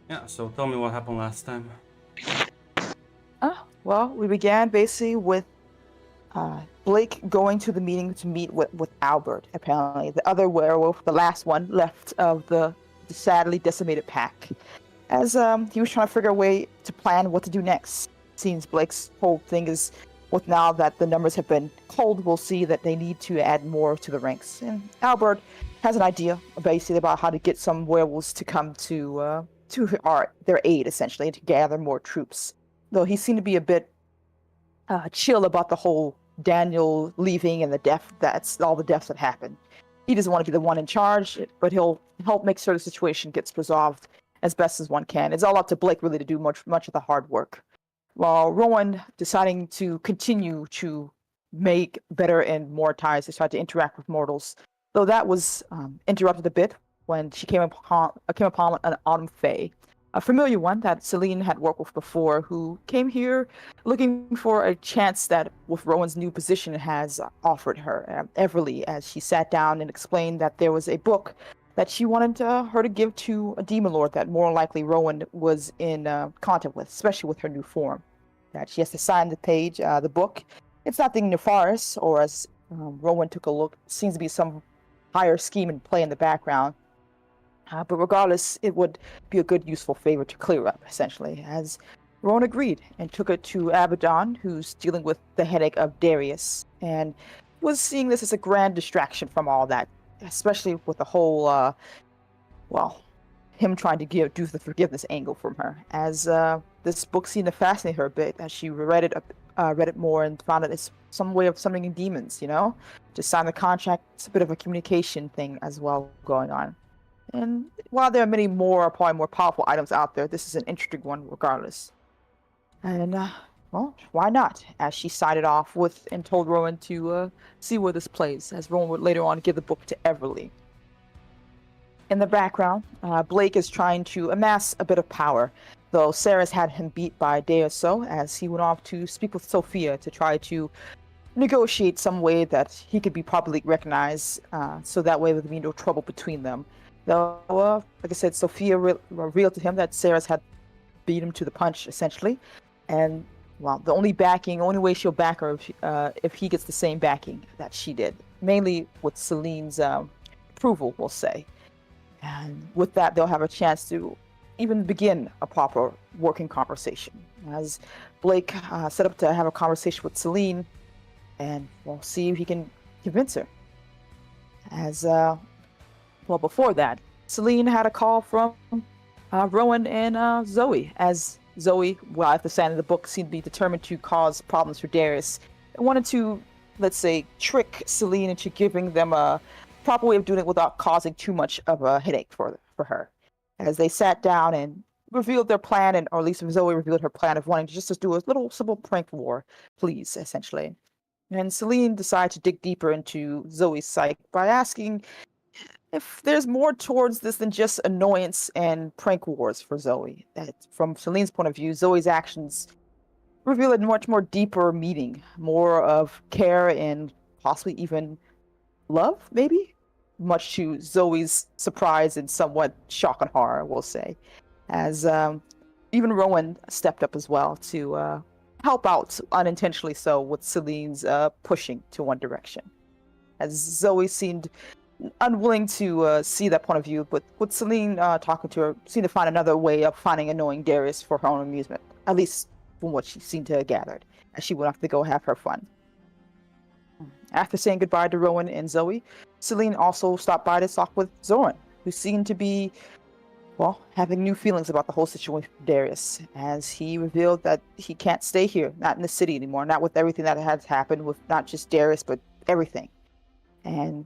Yeah, so tell me what happened last time. Well, we began basically with Blake going to the meeting to meet with Albert, apparently. The other werewolf, the last one left of the sadly decimated pack. As he was trying to figure a way to plan what to do next. Seems Blake's whole thing is, with now that the numbers have been culled, we'll see that they need to add more to the ranks. And Albert has an idea, basically, about how to get some werewolves to come to their aid, essentially, and to gather more troops. Though he seemed to be a bit chill about the whole Daniel leaving and that's all the deaths that happened. He doesn't want to be the one in charge, but he'll help make sure the situation gets resolved as best as one can. It's all up to Blake really to do much of the hard work. While Rowan deciding to continue to make better and more ties, to try to interact with mortals, though that was interrupted a bit when she came upon an Autumn Fae, a familiar one that Celine had worked with before, who came here looking for a chance that, with Rowan's new position, has offered her. Everly, as she sat down and explained that there was a book that she wanted her to give to a demon lord that more likely Rowan was in contact with, especially with her new form. That she has to sign the book. It's nothing nefarious, or as Rowan took a look, seems to be some higher scheme and play in the background. But regardless, it would be a good, useful favor to clear up, essentially, as Rowan agreed and took it to Abaddon, who's dealing with the headache of Darius, and was seeing this as a grand distraction from all that, especially with the whole, him trying to do the forgiveness angle from her, as this book seemed to fascinate her a bit, as she read it more and found that it's some way of summoning demons, to sign the contract. It's a bit of a communication thing as well going on. And while there are many more, probably more powerful items out there, this is an interesting one regardless. And, why not? As she sided off with and told Rowan to see where this plays, as Rowan would later on give the book to Everly. In the background, Blake is trying to amass a bit of power, though Sarah's had him beat by a day or so, as he went off to speak with Sophia to try to negotiate some way that he could be properly recognized, so that way there would be no trouble between them. Though, like I said, Sophia revealed to him that Sarah's had beat him to the punch, essentially. And, the only way she'll back her if he gets the same backing that she did. Mainly with Celine's approval, we'll say. And with that, they'll have a chance to even begin a proper working conversation. As Blake set up to have a conversation with Celine, and we'll see if he can convince her. As before that, Celine had a call from Rowan and Zoe, as Zoe, at the sign of the book, seemed to be determined to cause problems for Darius, and wanted to, let's say, trick Celine into giving them a proper way of doing it without causing too much of a headache for her. As they sat down and revealed their plan, or at least Zoe revealed her plan of wanting to just do a little simple prank war, please, essentially. And Celine decided to dig deeper into Zoe's psyche by asking if there's more towards this than just annoyance and prank wars for Zoe. That, from Celine's point of view, Zoe's actions reveal a much more deeper meaning, more of care and possibly even love, maybe? Much to Zoe's surprise and somewhat shock and horror, we'll say. As even Rowan stepped up as well to help out, unintentionally so, with Celine's pushing to one direction. As Zoe seemed unwilling to see that point of view, but with Celine talking to her, seemed to find another way of finding annoying Darius for her own amusement, at least from what she seemed to have gathered, as she went off to go have her fun. After saying goodbye to Rowan and Zoe, Celine also stopped by to talk with Zoran, who seemed to be, having new feelings about the whole situation with Darius, as he revealed that he can't stay here, not in the city anymore, not with everything that has happened with not just Darius, but everything. And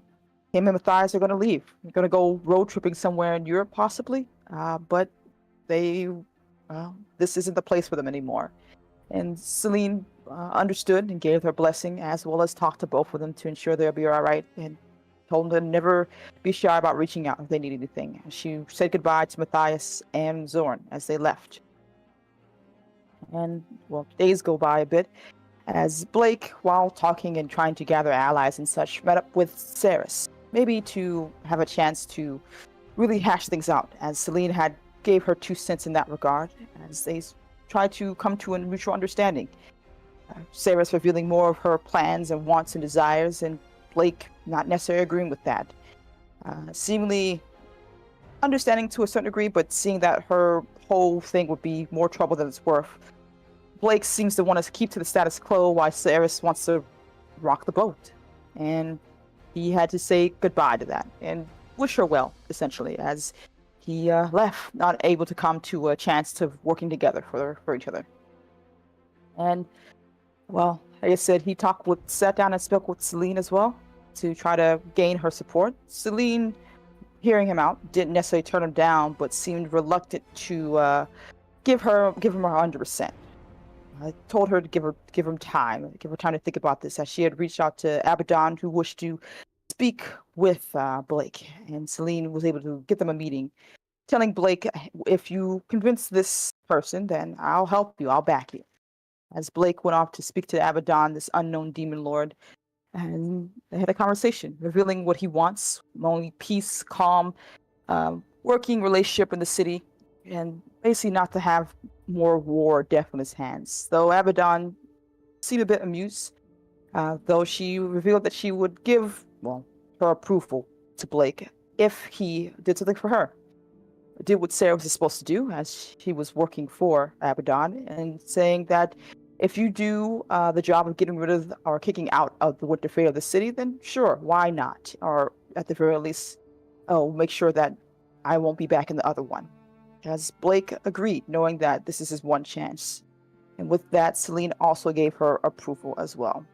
him and Matthias are going to leave. They're going to go road tripping somewhere in Europe, possibly, but this isn't the place for them anymore. And Celine understood and gave her blessing, as well as talked to both of them to ensure they'll be all right, and told them to never be shy about reaching out if they need anything. She said goodbye to Matthias and Zorn as they left. And, days go by a bit, as Blake, while talking and trying to gather allies and such, met up with Ceres, maybe to have a chance to really hash things out, as Celine had gave her 2 cents in that regard as they tried to come to a mutual understanding. Sarah's revealing more of her plans and wants and desires, and Blake not necessarily agreeing with that. Seemingly understanding to a certain degree, but seeing that her whole thing would be more trouble than it's worth. Blake seems to want to keep to the status quo while Saris wants to rock the boat. And he had to say goodbye to that and wish her well, essentially, as he left, not able to come to a chance to working together for each other. And, well, like I said, he sat down and spoke with Celine as well to try to gain her support. Celine, hearing him out, didn't necessarily turn him down, but seemed reluctant to give him her 100%. I told her to give him time to think about this, as she had reached out to Abaddon, who wished to speak with Blake, and Celine was able to get them a meeting, telling Blake, if you convince this person, then I'll help you, I'll back you. As Blake went off to speak to Abaddon, this unknown demon lord, and they had a conversation, revealing what he wants, only peace, calm, working relationship in the city, and basically not to have more war or death on his hands. Though Abaddon seemed a bit amused, though she revealed that she would give, her approval to Blake if he did something for her. Did what Sarah was supposed to do, as he was working for Abaddon, and saying that if you do the job of getting rid of or kicking out of the Winter Fate of the city, then sure, why not? Or at the very least, make sure that I won't be back in the other one. As Blake agreed, knowing that this is his one chance. And with that, Celine also gave her approval as well.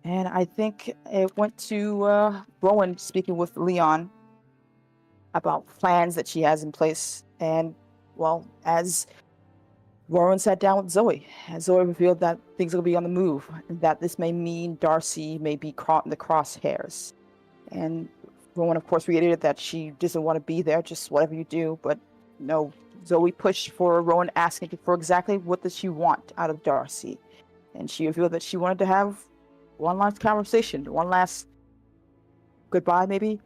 And I think it went to Rowan speaking with Leon about plans that she has in place. And, as Rowan sat down with Zoe, and Zoe revealed that things will be on the move, and that this may mean Darcy may be caught in the crosshairs. And Rowan, of course, reiterated that she doesn't want to be there, just whatever you do. But no, Zoe pushed for Rowan, asking for exactly what does she want out of Darcy. And she revealed that she wanted to have one last conversation, one last goodbye, maybe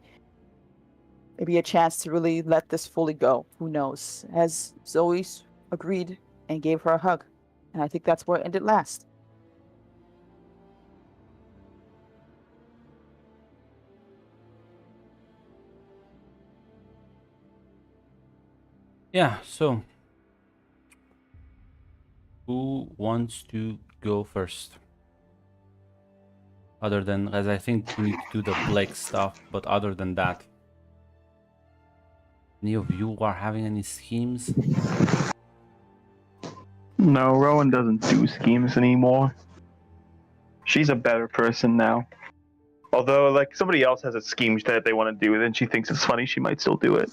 a chance to really let this fully go. Who knows? As Zoe agreed and gave her a hug. And I think that's where it ended last. Yeah, so who wants to go first? Other than, as I think we need to do the Blake stuff, but other than that, any of you are having any schemes? No, Rowan doesn't do schemes anymore. She's a better person now. Although, like, somebody else has a scheme that they want to do, and she thinks it's funny, she might still do it.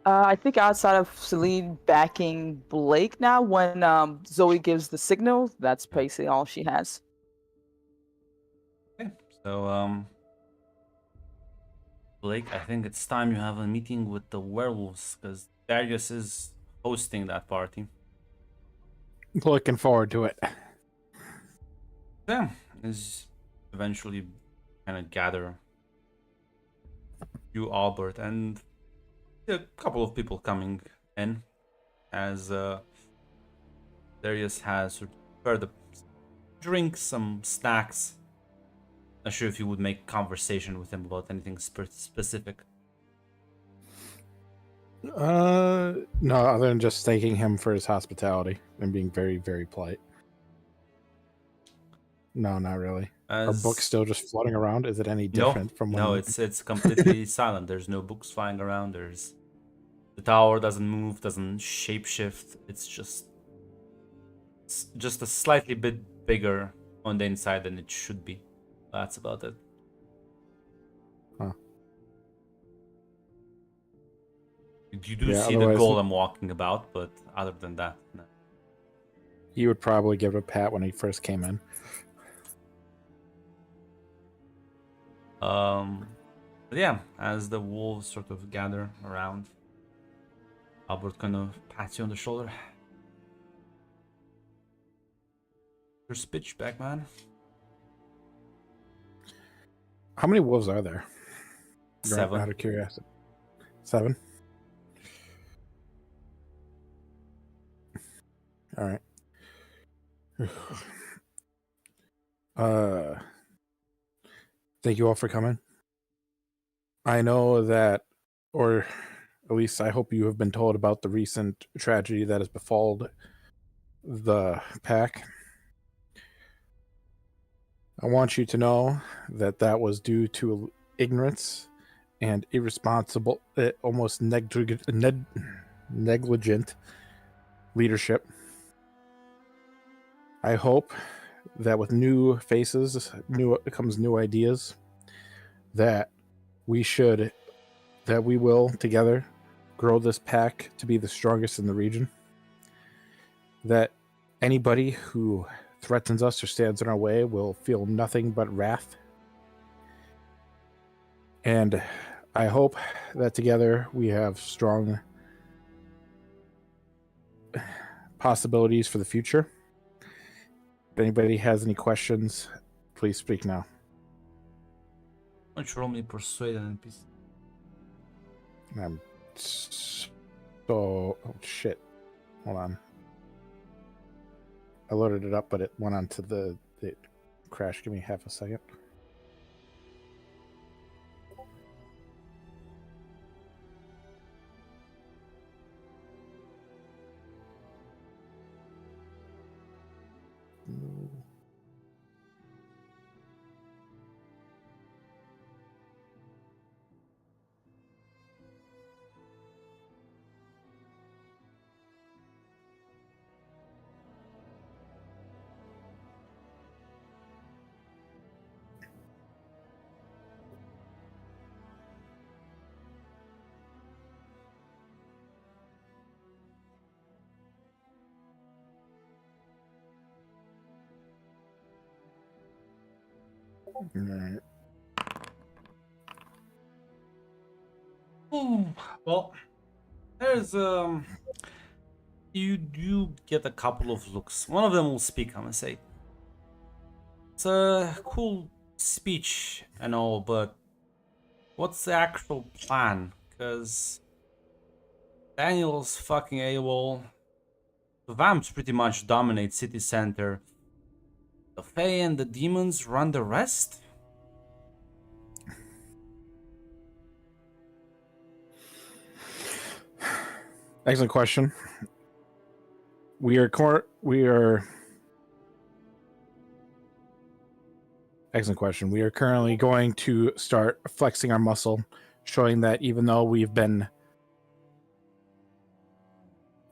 I think outside of Celine backing Blake now, when Zoe gives the signal, that's basically all she has. Okay, so Blake, I think it's time you have a meeting with the werewolves, because Darius is hosting that party. Looking forward to it. Yeah, is eventually kind of gather you, Albert, and a couple of people coming in, as Darius has prepared the drinks, some snacks. Not sure if you would make conversation with him about anything specific. No, other than just thanking him for his hospitality and being very, very polite. No, not really. Are books still just floating around? Is it any different from when? No, it's completely silent. There's no books flying around. The tower doesn't move, doesn't shapeshift. It's just a slightly bit bigger on the inside than it should be. That's about it. Huh. You do see the golem walking about, but other than that, no. You would probably give it a pat when he first came in. But yeah, as the wolves sort of gather around, Albert kind of pats you on the shoulder. Your speech back, man. How many wolves are there? 7. Out of curiosity. 7. All right. Thank you all for coming. I know that, or at least I hope you have been told about the recent tragedy that has befalled the pack. I want you to know that that was due to ignorance and irresponsible, almost negligent leadership. I hope that with new faces, comes new ideas, that we will together grow this pack to be the strongest in the region. That anybody who threatens us or stands in our way will feel nothing but wrath. And I hope that together we have strong possibilities for the future. If anybody has any questions, please speak now. Why don't you roll me persuade an NPC? I'm so... Oh, shit. Hold on. I loaded it up, but it went onto it crashed. Give me half a second. Alright. Ooh, well, there's you do get a couple of looks. One of them will speak, I'm gonna say. It's a cool speech and all, but what's the actual plan? Because Daniel's fucking AWOL. The vamps pretty much dominate city center. The Fae and the demons run the rest? Excellent question. Excellent question. We are currently going to start flexing our muscle, showing that even though we've been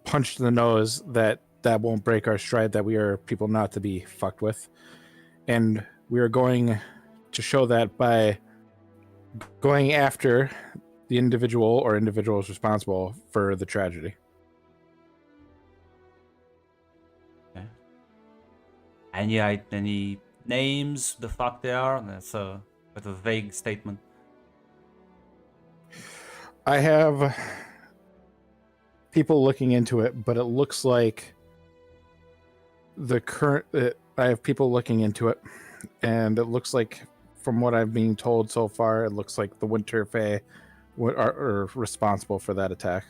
punched in the nose, that won't break our stride, that we are people not to be fucked with. And we are going to show that by going after the individual or individuals responsible for the tragedy. Okay. And yeah, any names, the fuck they are? That's a bit of a vague statement. I have people looking into it, but it looks like I have people looking into it, and it looks like, from what I've been told so far, it looks like the Winter Fae are responsible for that attack.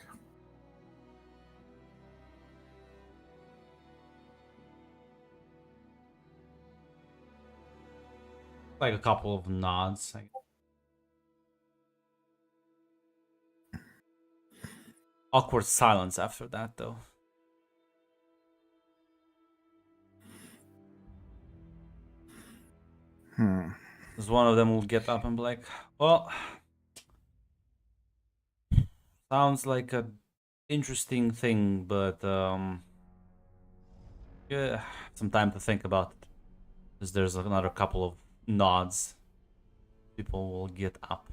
Like a couple of nods. Awkward silence after that, though. Because one of them will get up and be like, well, sounds like a interesting thing, but yeah, some time to think about it. Because there's another couple of nods. People will get up.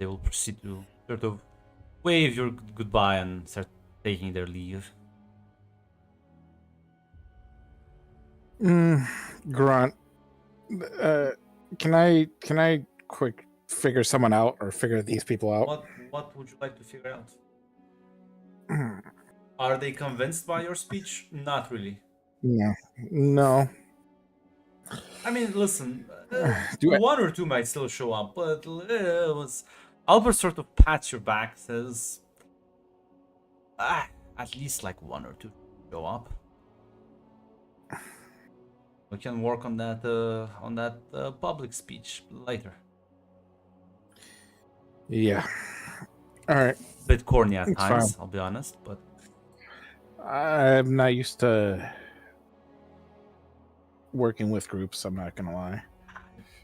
They will proceed to sort of wave your goodbye and start taking their leave. Grunt, can I quick figure someone out, or figure these people out? What would you like to figure out? Are they convinced by your speech? Not really. No. I mean, listen, Do I- one or two might still show up, but it was Albert sort of pats your back, says, at least like one or two show up. We can work on that public speech later. Yeah. All right. Bit corny at It's times, fine. I'll be honest, but I'm not used to working with groups. I'm not gonna lie.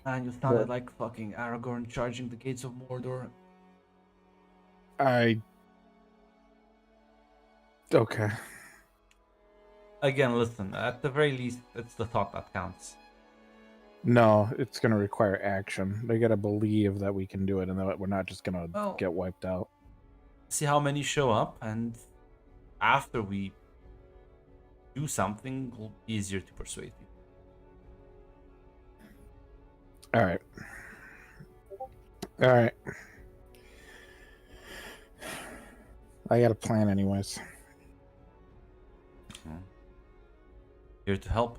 man, you sounded like fucking Aragorn charging the gates of Mordor. Okay. Again, listen, at the very least, it's the thought that counts. No, it's gonna require action. They gotta believe that we can do it, and that we're not just gonna Well- get wiped out. See how many show up, and after we do something, it'll be easier to persuade you. All right. All right. I got a plan, anyways. Here to help.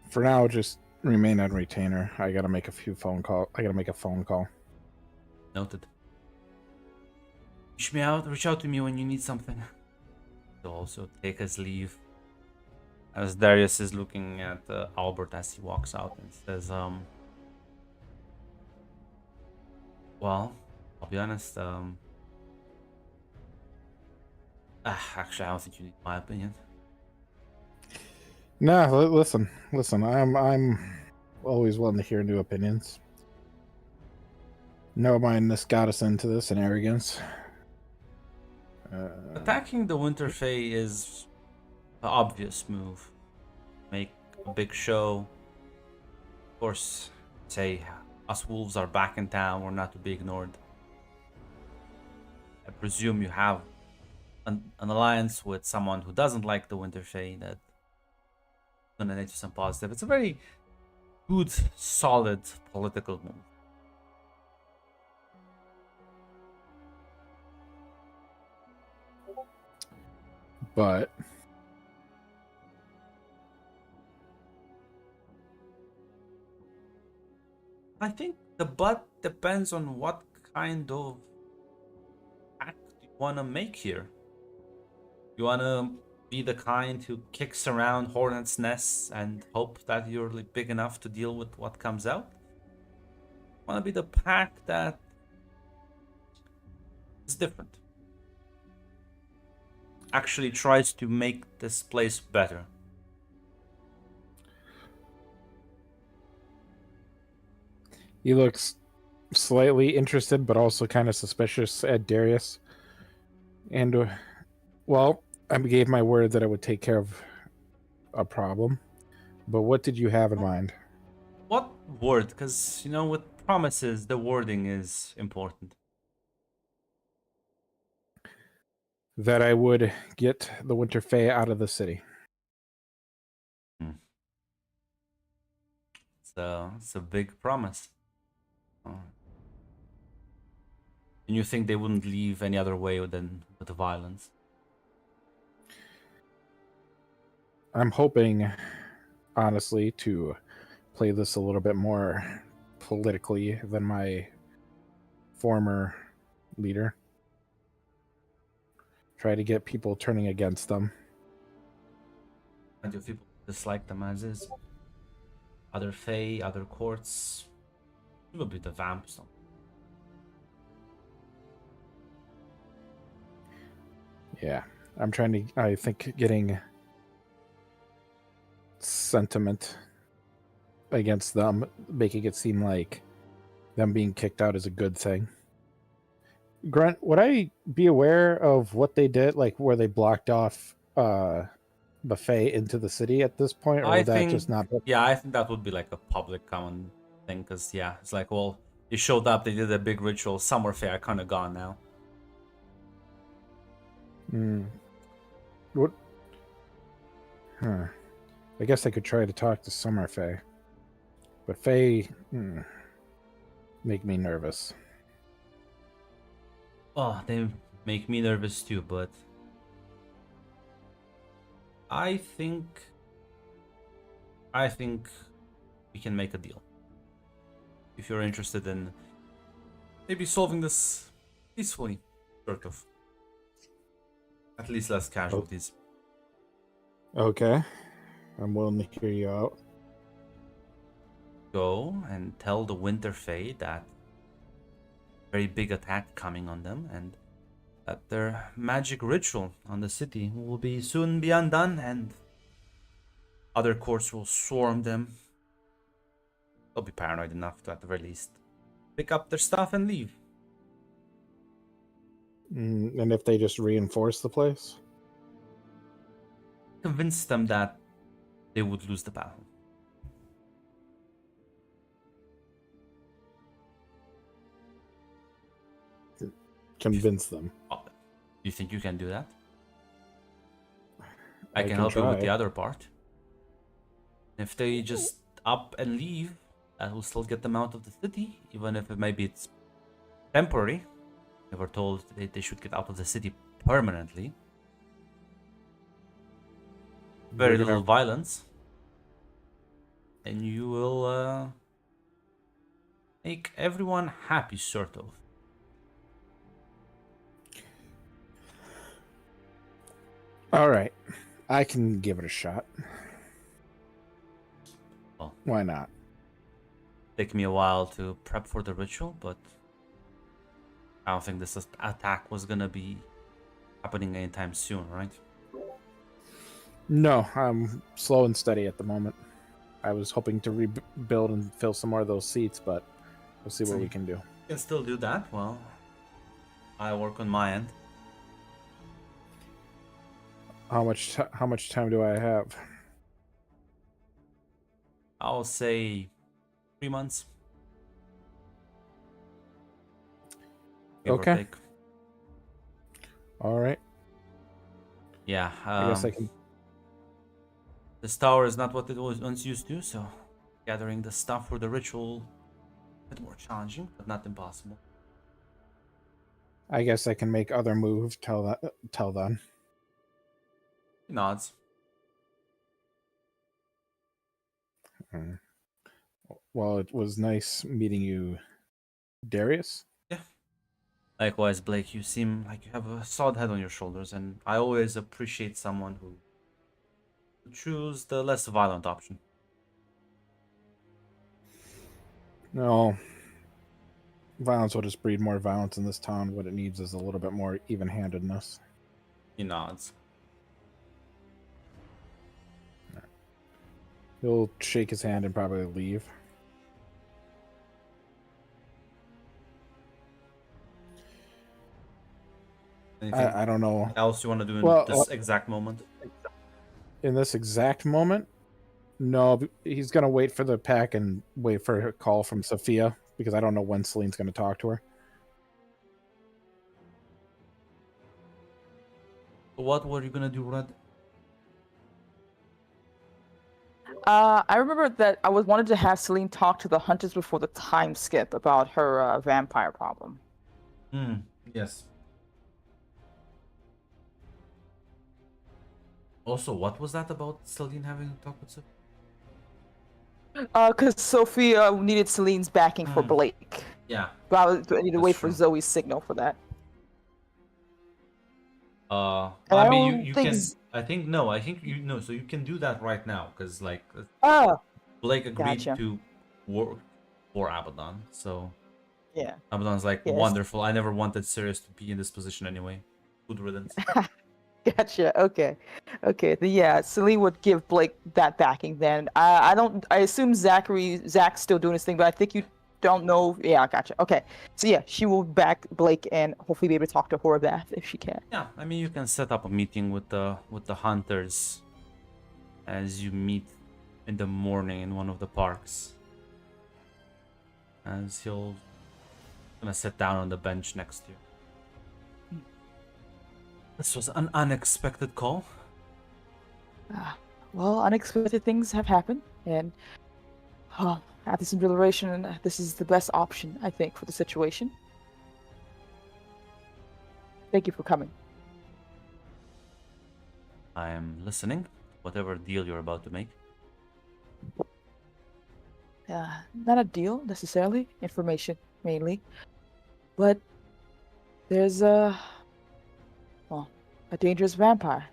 For now, just remain on retainer. I gotta make a phone call. Noted. Reach out to me when you need something. He'll also take his leave. As Darius is looking at Albert as he walks out and says, well, I'll be honest, actually, I don't think you need my opinion. Nah, listen. I'm always willing to hear new opinions. No mind this got us into this and arrogance. Attacking the Winter Fae is the obvious move. Make a big show. Of course, say us wolves are back in town, we're not to be ignored. I presume you have an alliance with someone who doesn't like the Winter Fae that's gonna lead to some positive. It's a very good, solid political move. But I think the but depends on what kind of act you want to make here. You want to be the kind who kicks around hornets' nests and hope that you're like, big enough to deal with what comes out? Want to be the pack that is different. Actually tries to make this place better. he looks slightly interested, but also kind of suspicious at Darius. And, well, I gave my word that I would take care of a problem. But what did you have in mind? What word? Because, you know, with promises, the wording is important. That I would get the Winter Fae out of the city. It's a big promise. And you think they wouldn't leave any other way than with violence? I'm hoping, honestly, to play this a little bit more politically than my former leader. Try to get people turning against them. And do people dislike them as is? Other Fae, other courts, a bit of vamps. Yeah, I'm trying to, I think, getting sentiment against them, making it seem like them being kicked out is a good thing. Grunt, would I be aware of what they did, like where they blocked off the Fae into the city at this point, or I would that think, just not? yeah, I think that would be like a public common thing, because yeah, it's like, well, they showed up, they did a big ritual, Summer Fae are kind of gone now. What? Huh. I guess I could try to talk to Summer Fae, but Fae make me nervous. Oh, they make me nervous too, but I think I think we can make a deal. If you're interested in maybe solving this peacefully, sort of. At least less casualties. Okay. I'm willing to hear you out. Go and tell the Winter Fae that very big attack coming on them and that their magic ritual on the city will be soon be undone and other courts will swarm them. They'll be paranoid enough to, at the very least, pick up their stuff and leave. And if they just reinforce the place? Convince them that they would lose the battle. Convince them. Oh, you think you can do that? I can can help you with try. the other part. If they just up and leave, that will still get them out of the city, even if maybe it's temporary. They were told they should get out of the city permanently. Very We're little gonna- violence. And you will make everyone happy, sort of. All right. I can give it a shot. Well. Why not? Take me a while to prep for the ritual, but I don't think this attack was gonna be happening anytime soon, right? No, I'm slow and steady at the moment. I was hoping to rebuild and fill some more of those seats, but we'll see what we can do. You can still do that. Well, I work on my end. How much time do I have? I'll say 3 months. Give or Okay. take. All right. Yeah. I guess I can. This tower is not what it was once used to, so gathering the stuff for the ritual a bit more challenging, but not impossible. I guess I can make other moves till then. He nods. Mm. Well, it was nice meeting you, Darius. Likewise, Blake, you seem like you have a solid head on your shoulders, and I always appreciate someone who choose the less violent option. No, violence will just breed more violence in this town. What it needs is a little bit more even-handedness. He nods. He'll shake his hand and probably leave. Anything I don't know. else you want to do in Well, this exact moment? In this exact moment, no, he's gonna wait for the pack and wait for a call from Sophia because I don't know when Celine's gonna talk to her. What were you gonna do, Red? I remember that I wanted to have Celine talk to the hunters before the time skip about her vampire problem. Yes. Also, what was that about Celine having a talk with Sophia? Because Sophia needed Celine's backing for Blake. Yeah. But I need to That's wait for true. Zoe's signal for that. I I mean, don't you think can. s- I think no. I think you know. So you can do that right now, because like Oh, Blake agreed Gotcha. to work for Abaddon. So yeah. Abaddon's like Yes. wonderful. I never wanted Sirius to be in this position anyway. Good riddance. Gotcha. Okay. Okay. Yeah, Celine would give Blake that backing then. I assume Zach's still doing his thing, but I think you don't know. Yeah, gotcha. Okay. So yeah, she will back Blake and hopefully be able to talk to Horvath if she can. Yeah, I mean you can set up a meeting with the hunters as you meet in the morning in one of the parks. As he'll gonna sit down on the bench next to you. This was an unexpected call. Well, unexpected things have happened, and after some deliberation, this is the best option, I think, for the situation. Thank you for coming. I am listening. Whatever deal you're about to make. Not a deal necessarily, information mainly, but there's a dangerous vampire.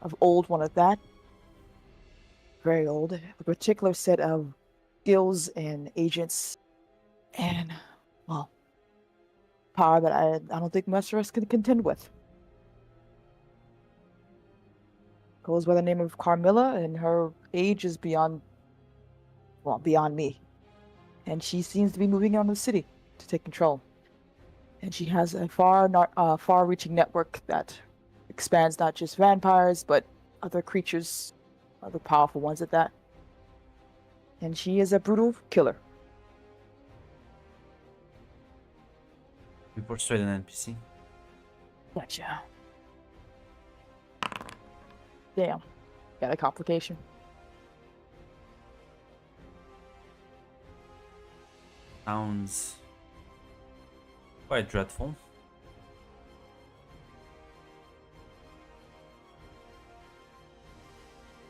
Of old one at that. Very old. A particular set of skills and agents and, well, power that I don't think most of us can contend with. Goes by the name of Carmilla, and her age is beyond me. And she seems to be moving out of the city to take control. And she has a far-reaching network that expands not just vampires, but other creatures, other powerful ones at that. And she is a brutal killer. We persuade an NPC. Gotcha. Damn. Got a complication. Sounds quite dreadful.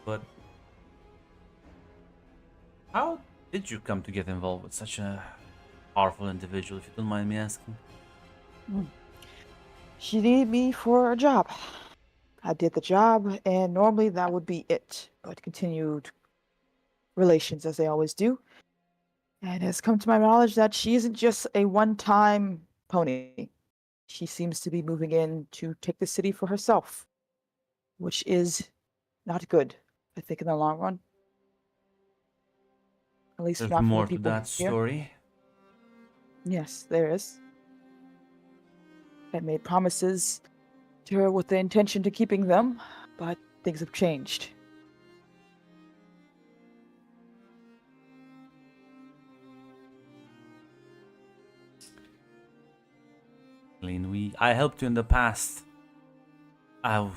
But how did you come to get involved with such a powerful individual, if you don't mind me asking? She needed me for a job. I did the job, and normally that would be it. But continued relations, as they always do. And it has come to my knowledge that she isn't just a one-time pony. She seems to be moving in to take the city for herself, which is not good, I think, in the long run. At least There's not for the more to people that here. story. Yes, there is. I made promises to her with the intention to keeping them, but things have changed. I helped you in the past. I'm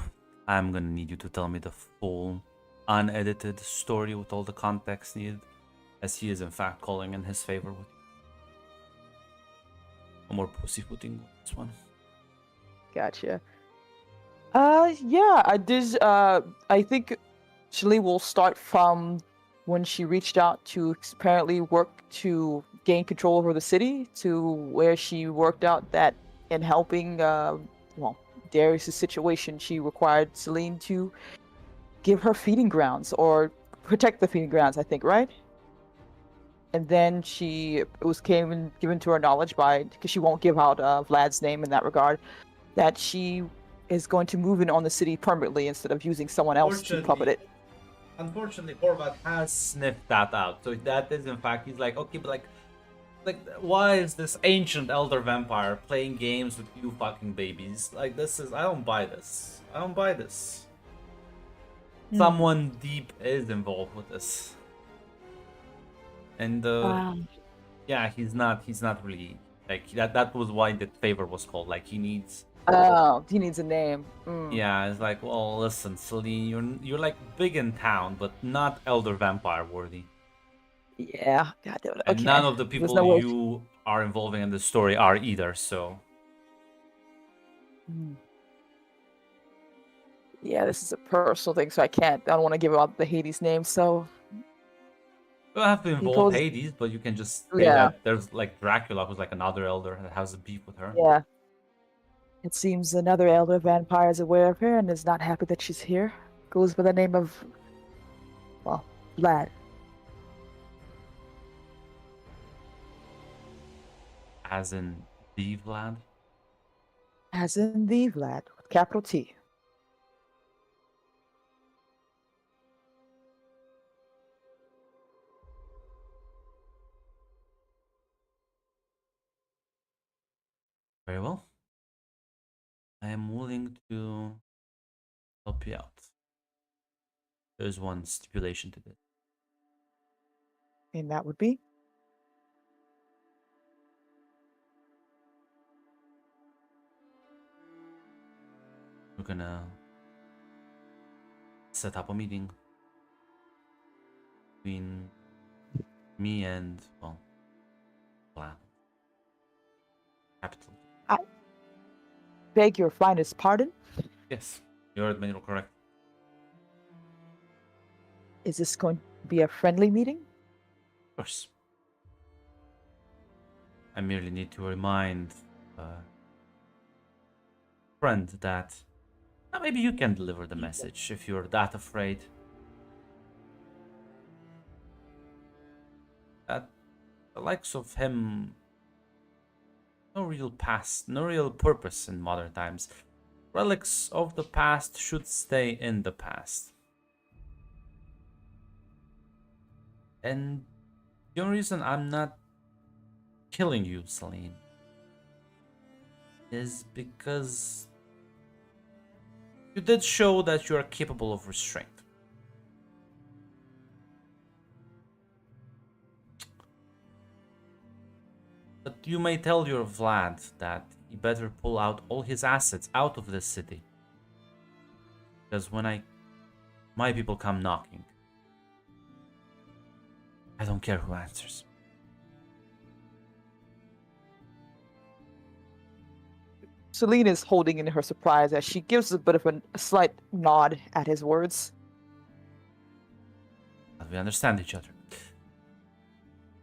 gonna need you to tell me the full, unedited story with all the context needed, as he is in fact calling in his favor with no more pussyfooting with this one. Gotcha. I think Shalene will start from when she reached out to apparently work to gain control over the city, to where she worked out that in helping, Darius' situation, she required Celine to give her feeding grounds or protect the feeding grounds, I think, right? And then it was given to her knowledge because she won't give out Vlad's name in that regard, that she is going to move in on the city permanently instead of using someone else to puppet it. Unfortunately, Horvath has sniffed that out. So that is, in fact, he's like, okay, but like, why is this ancient elder vampire playing games with you fucking babies? Like, I don't buy this. I don't buy this. Someone deep is involved with this. And, yeah, he's not really, like, that was why the favor was called. Like, he needs a name. Yeah, it's like, well, listen, Celine, you're like big in town, but not elder vampire worthy. Yeah, God damn it. And Okay. none of the There's people no way- you are involving in the story are either, so. Yeah, this is a personal thing, so I don't want to give out the Hades name, so. You don't have to involve calls- Hades, but you can just say Yeah. that there's like Dracula, who's like another elder that has a beef with her. Yeah. It seems another elder vampire is aware of her and is not happy that she's here. Goes by the name of, Vlad. As in the Vlad. As in the Vlad, with capital T. Very well. I am willing to help you out. There's one stipulation to this. And that would be? We're gonna set up a meeting between me and, Vlad. Capital. Beg your finest pardon? Yes, you heard me correct. Is this going be a friendly meeting? Of course. I merely need to remind friend that maybe you can deliver the message if you're that afraid. That the likes of him, no real past, no real purpose in modern times. Relics of the past should stay in the past. And the only reason I'm not killing you, Celine, is because you did show that you are capable of restraint. But you may tell your Vlad that he better pull out all his assets out of this city. Because when my people come knocking, I don't care who answers. Celine is holding in her surprise as she gives a bit of a slight nod at his words. But we understand each other.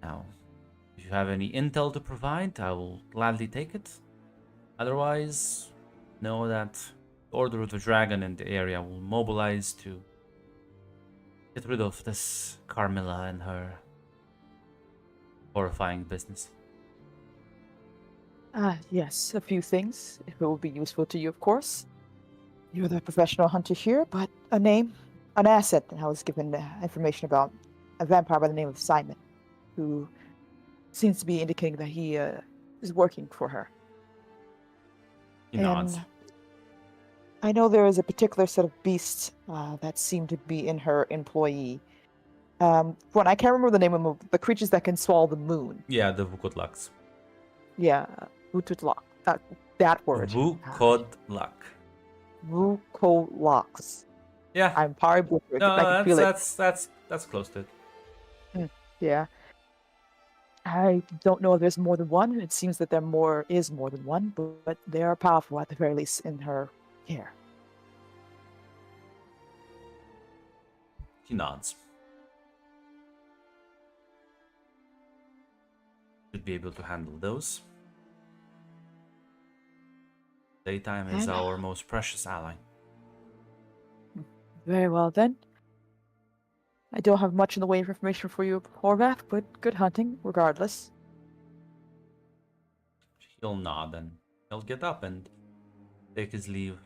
Now, if you have any intel to provide, I will gladly take it. Otherwise, know that the Order of the Dragon in the area will mobilize to get rid of this Carmilla and her horrifying business. Yes, a few things, if it will be useful to you, of course. You're the professional hunter here, but a name, an asset. And I was given information about a vampire by the name of Simon, who seems to be indicating that he is working for her. He nods. And I know there is a particular set of beasts that seem to be in her employee. When I can't remember the name of them, the creatures that can swallow the moon. Yeah, the Vukodlaks. Yeah, Vututlak. That word. Vukodlak. Vukolaks. Yeah. I'm probably butchering it. I can feel it. That's close to it. Yeah. I don't know if there's more than one. It seems that there is more than one, but they are powerful at the very least in her care. He nods. Should be able to handle those. Daytime is And- our most precious ally. Very well then. I don't have much in the way of information for you, Horvath, but good hunting regardless. He'll nod and he'll get up and take his leave.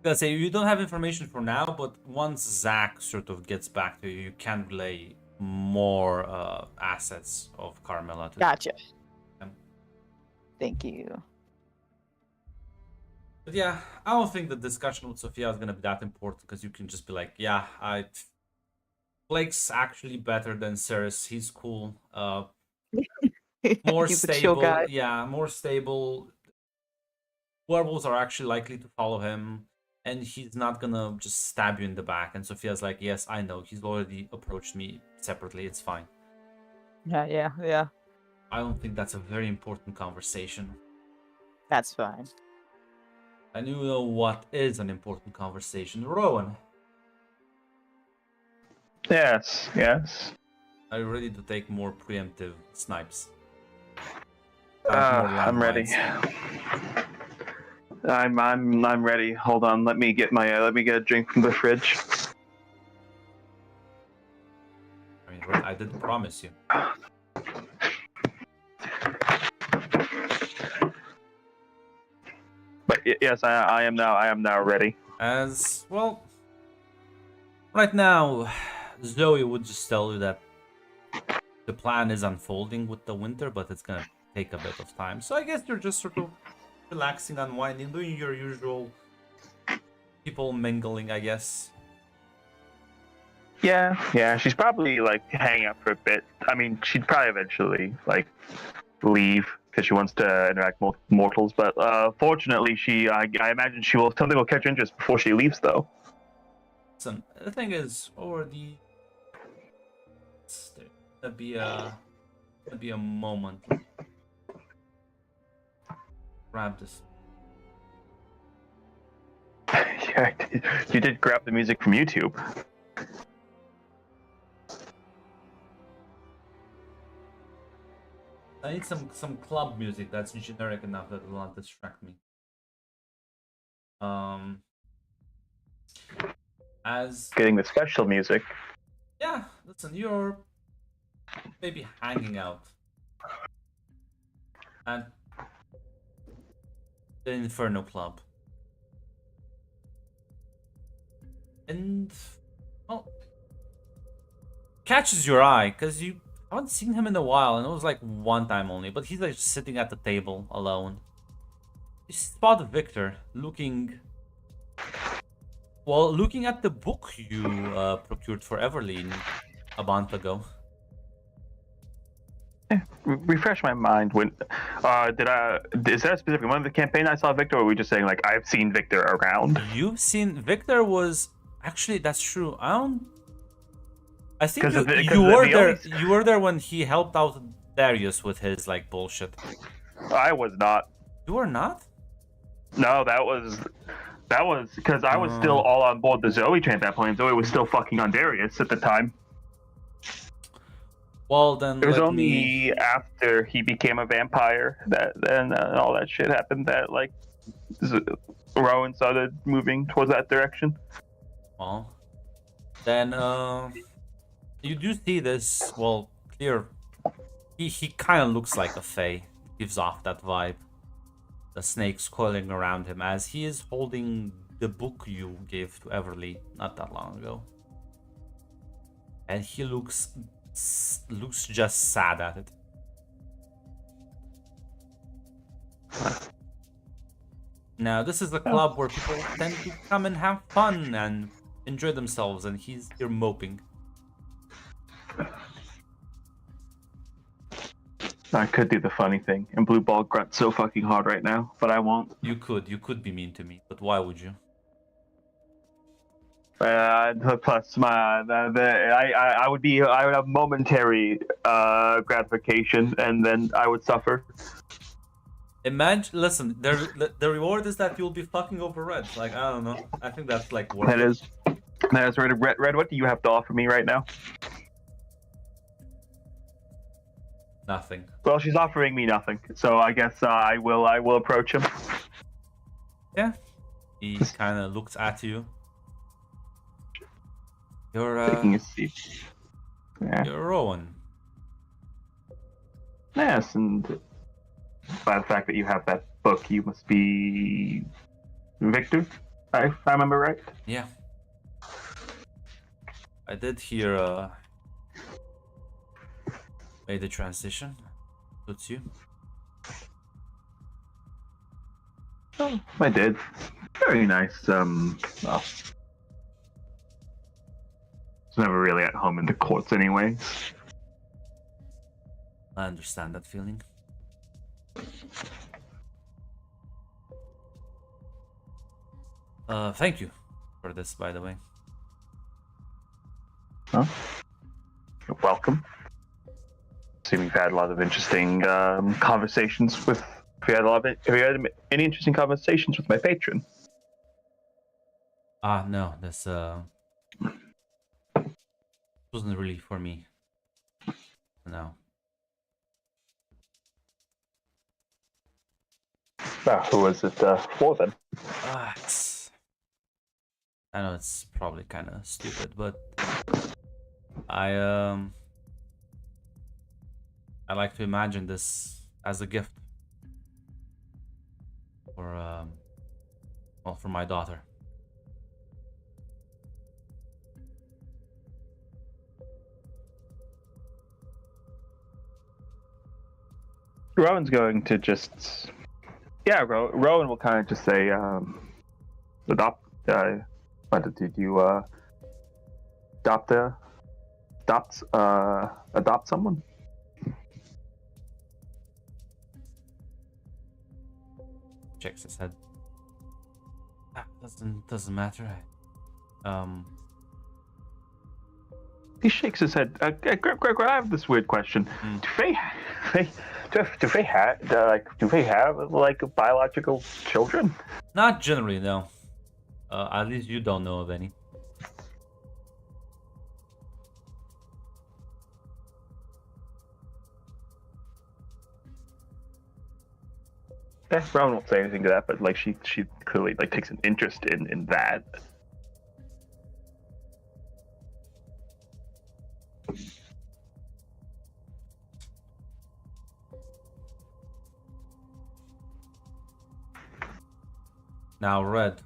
I say you don't have information for now, but once Zach sort of gets back to you, you can relay more assets of Carmilla to Gotcha. them. Thank you. But yeah, I don't think the discussion with Sophia is gonna be that important because you can just be like, yeah, Blake's actually better than Ceres. He's cool. More He's a stable. chill guy. Yeah, more stable. Werewolves are actually likely to follow him, and he's not gonna just stab you in the back. And Sophia's like, yes, I know. He's already approached me separately. It's fine. Yeah. I don't think that's a very important conversation. That's fine. And you know what is an important conversation. Rowan, Yes. are you ready to take more preemptive snipes? More I'm ready. landmines. I'm ready. Hold on. Let me get a drink from the fridge. I mean, I did promise you. But yes, I am now ready. As well, right now, Zoe would just tell you that the plan is unfolding with the winter, but it's gonna take a bit of time. So I guess you're just sort of relaxing, unwinding, doing your usual people mingling, I guess. Yeah. She's probably like hanging out for a bit. I mean, she'd probably eventually like leave because she wants to interact with mortals. But fortunately, I imagine something will catch interest before she leaves, though. Listen, the thing is, there'll be a moment. Grab this. Yeah, you did grab the music from YouTube. I need some club music that's generic enough that will not distract me. As Getting the special music. yeah, listen, you're maybe hanging out at the Inferno Club, and well, catches your eye because you haven't seen him in a while, and it was like one time only. But he's like sitting at the table alone. You spot Victor looking. Well, looking at the book you procured for Everly a month ago. Refresh my mind. When is that a specific one of the campaign I saw Victor, or are we just saying like I've seen Victor around? You've seen Victor was actually that's true. I think you were there. You were there when he helped out Darius with his like bullshit. I was not. You were not? No, that was because I was still all on board the Zoe train at that point. Zoe was still fucking on Darius at the time. Well, then it was only after he became a vampire that then all that shit happened. That like Rowan started moving towards that direction. Well, then you do see this. Well, clear. He kind of looks like a fae. Gives off that vibe. The snakes coiling around him as he is holding the book you gave to Everly not that long ago, and he looks just sad at it. Now, this is a club where people tend to come and have fun and enjoy themselves, and he's here moping. I could do the funny thing and blue ball grunt so fucking hard right now, but I won't. You could be mean to me, but why would you? Plus, I would have momentary gratification, and then I would suffer. Imagine, listen, the reward is that you'll be fucking over Red. Like, I don't know. I think that's like worth That is Red. What do you have to offer me right now? Nothing. Well, she's offering me nothing, so I guess I will approach him. Yeah. He kind of looks at you. You're Taking a seat. Yeah. You're Rowan. Yes, and by the fact that you have that book, you must be Victor. If I remember right. Yeah. I did hear made the transition. Suits you. Oh, I did. Very nice. Well, it's never really at home in the courts, anyways. I understand that feeling. Thank you for this, by the way. Huh? You're welcome. See, we've had a lot of interesting conversations with. Have you had any interesting conversations with my patron? No, this wasn't really for me. No. Who was it for then? I know it's probably kind of stupid, but I like to imagine this as a gift for well, for my daughter. Rowan's going to just, yeah. Rowan will kind of just say, adopt. What did you adopt someone? Checks his head. Doesn't matter. He shakes his head. Greg, I have this weird question. Do they have like biological children? Not generally, no. At least you don't know of any. Brown won't say anything to that, but like she clearly like takes an interest in that. Now, Red,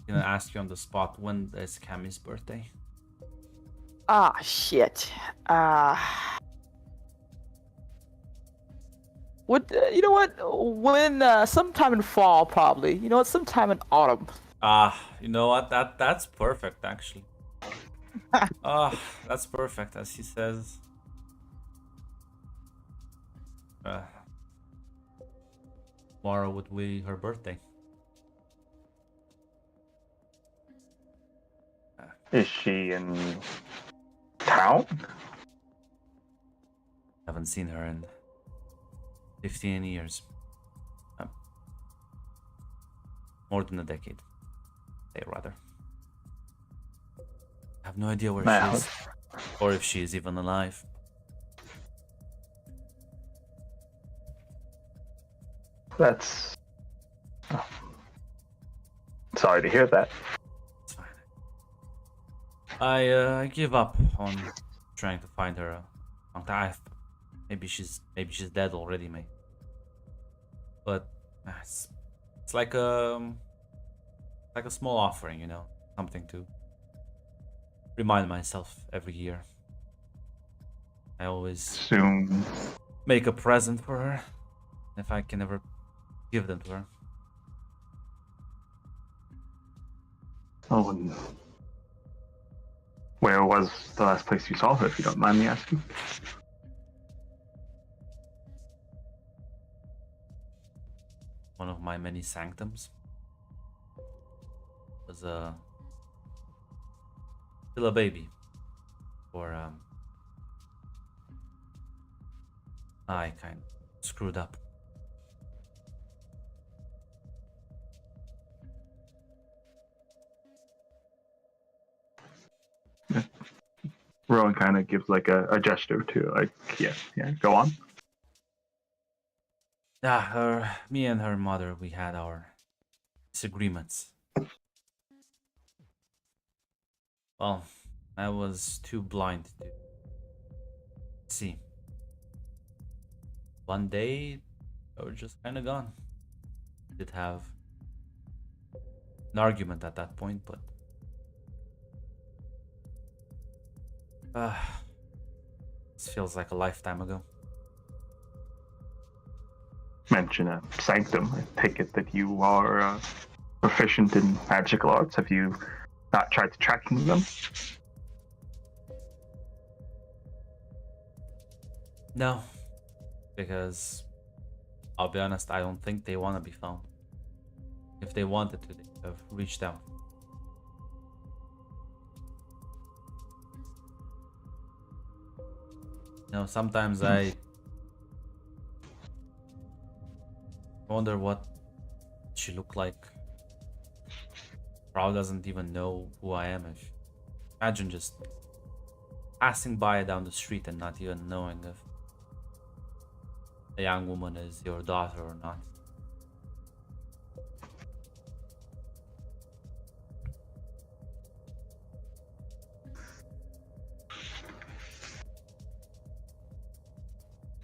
I'm gonna ask you on the spot, when is Cammy's birthday? Ah, shit. What? You know what? When sometime in fall, probably. You know what? Sometime in autumn. You know what? That's perfect, actually. That's perfect, as he says. Tomorrow would be her birthday. Is she in town? Haven't seen her in 15 years. More than a decade. Say rather. I have no idea where she is. Or if she is even alive. That's... oh. Sorry to hear that. It's fine. I give up on trying to find her. Maybe she's dead already, mate. But it's like a small offering, you know, something to remind myself every year. I always Soon. make a present for her if I can ever give them to her. Oh, and where was the last place you saw her, if you don't mind me asking? One of my many sanctums. Was still a baby. Or I kind of screwed up. Rowan kind of gives like a gesture to like, yeah, go on. Yeah, me and her mother, we had our disagreements. Well, I was too blind to see. One day, they were just kind of gone. We did have an argument at that point, but this feels like a lifetime ago. Mention a sanctum. I take it that you are proficient in magical arts. Have you not tried to tracking them? No, because I'll be honest, I don't think they want to be found. If they wanted to, they would have reached out. You know, sometimes I wonder what she looked like. Probably doesn't even know who I am. Imagine just passing by down the street and not even knowing if a young woman is your daughter or not.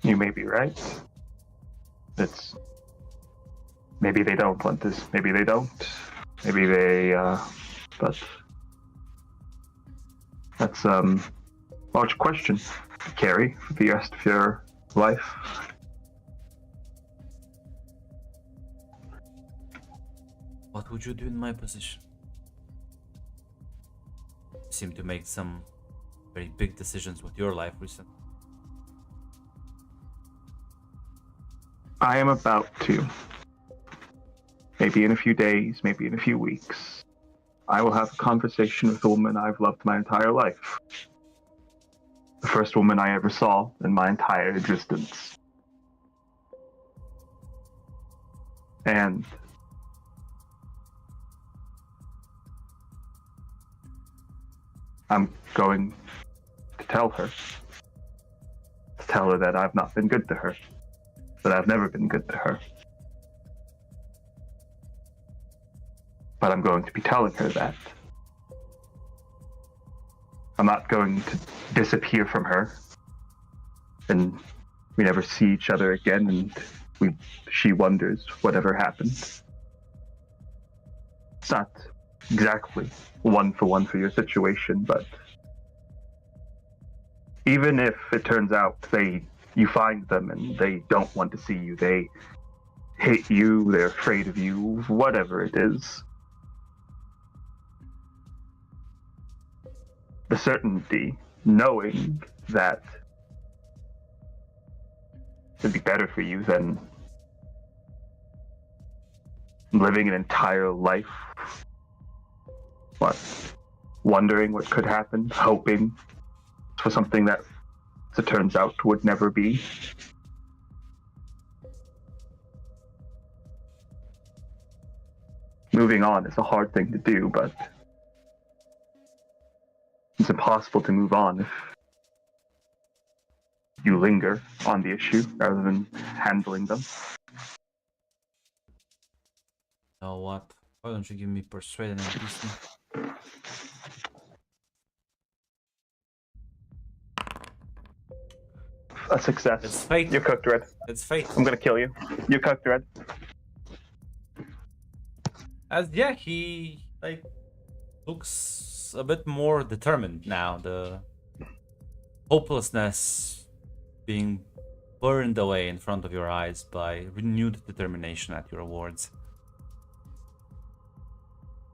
You may be right. It's maybe they don't want this. Maybe they don't. Maybe they. But that's large question to carry for the rest of your life. What would you do in my position? You seem to make some very big decisions with your life recently. I am about to. Maybe in a few days, maybe in a few weeks. I will have a conversation with a woman I've loved my entire life. The first woman I ever saw in my entire existence. And I'm going to tell her. To tell her that I've not been good to her. That I've never been good to her. But I'm going to be telling her that. I'm not going to disappear from her. And we never see each other again, and she wonders whatever happened. It's not exactly one for your situation, but even if it turns out you find them and they don't want to see you, they hate you, they're afraid of you, whatever it is, the certainty, knowing that it'd be better for you than living an entire life, wondering what could happen, hoping for something that, as it turns out, would never be. Moving on is a hard thing to do, but it's impossible to move on if you linger on the issue rather than handling them. You know what? Why don't you give me persuade and NPC? A success. It's fate. You're cooked, Red. It's fate. I'm gonna kill you. You're cooked, Red. As yeah, he looks a bit more determined now. The hopelessness being burned away in front of your eyes by renewed determination at your words.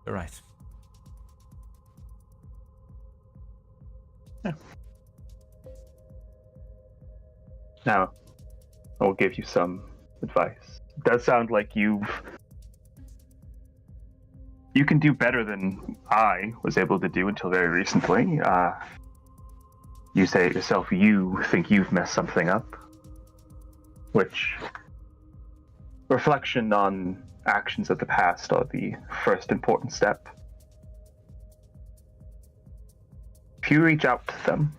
You're right. Yeah. Now, I will give you some advice. It does sound like you can do better than I was able to do until very recently. You say it yourself, you think you've messed something up, which reflection on actions of the past are the first important step. If you reach out to them,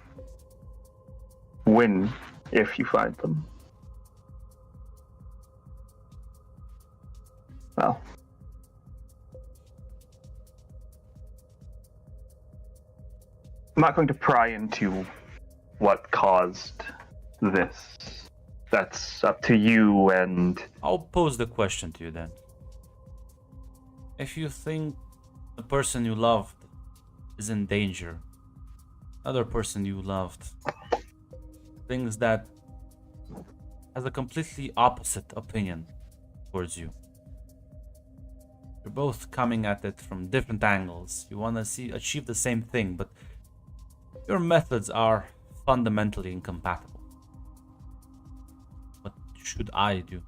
when, if you find them, well, I'm not going to pry into what caused this. That's up to you, and I'll pose the question to you then. If you think the person you loved is in danger, another person you loved thinks that has a completely opposite opinion towards you. You're both coming at it from different angles. You want to achieve the same thing, but your methods are fundamentally incompatible. What should I do?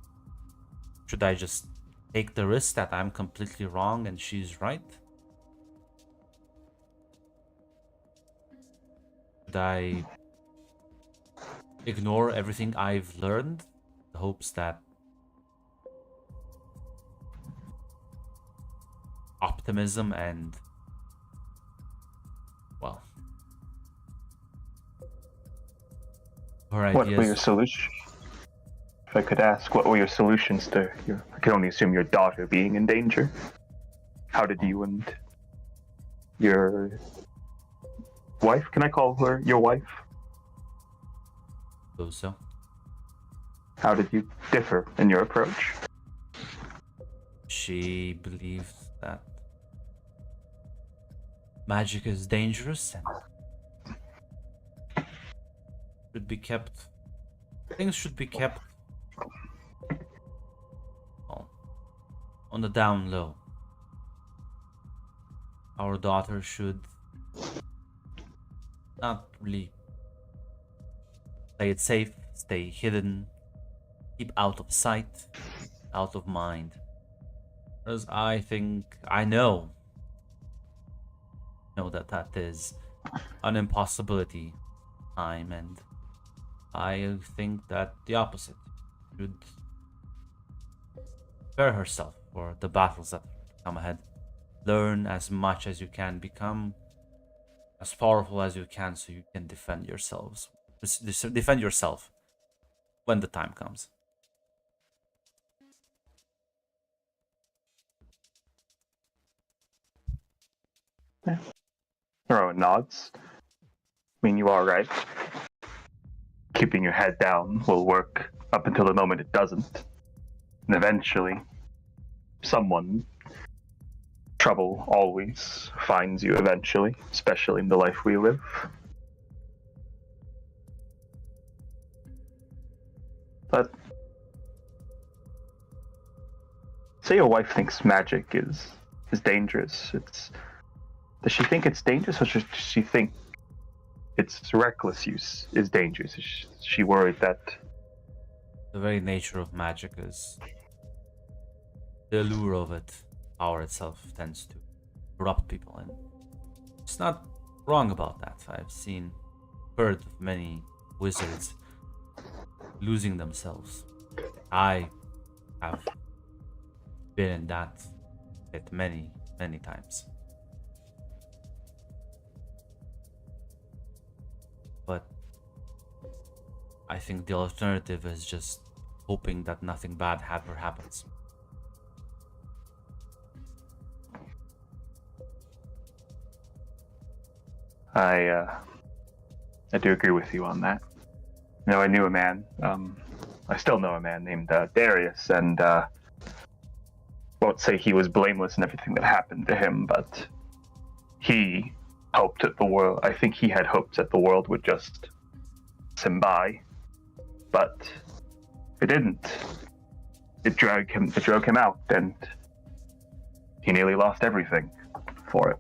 Should I just take the risk that I'm completely wrong and she's right? Should I ignore everything I've learned in the hopes that optimism and, well, her what were your ideas? solutions? If I could ask, what were your solutions to I can only assume your daughter being in danger. How did you and your wife, can I call her your wife? So How did you differ in your approach? she believes that magic is dangerous and should be kept. Things should be kept, well, on the down low. Our daughter should not really play it safe, stay hidden, keep out of sight, out of mind. Because I think I know that is an impossibility time, and I think that the opposite should prepare herself for the battles that come ahead. Learn as much as you can, become as powerful as you can so you can defend yourselves. Defend yourself when the time comes. Rowan nods. I mean, you are right. Keeping your head down will work up until the moment it doesn't. And eventually, trouble always finds you eventually, especially in the life we live. But say your wife thinks magic is dangerous. Does she think it's dangerous, or does she think its reckless use is dangerous? Is she worried that The very nature of magic is the allure of it. Power itself tends to corrupt people, and it's not wrong about that. I've heard of many wizards losing themselves. I have been in that pit many times. But I think the alternative is just hoping that nothing bad ever happens. I do agree with you on that. You know, I knew a man. I still know a man named Darius, and won't say he was blameless in everything that happened to him, but he hoped that the world. I think he had hopes that the world would just pass him by, but it didn't. It drug him out, and he nearly lost everything for it.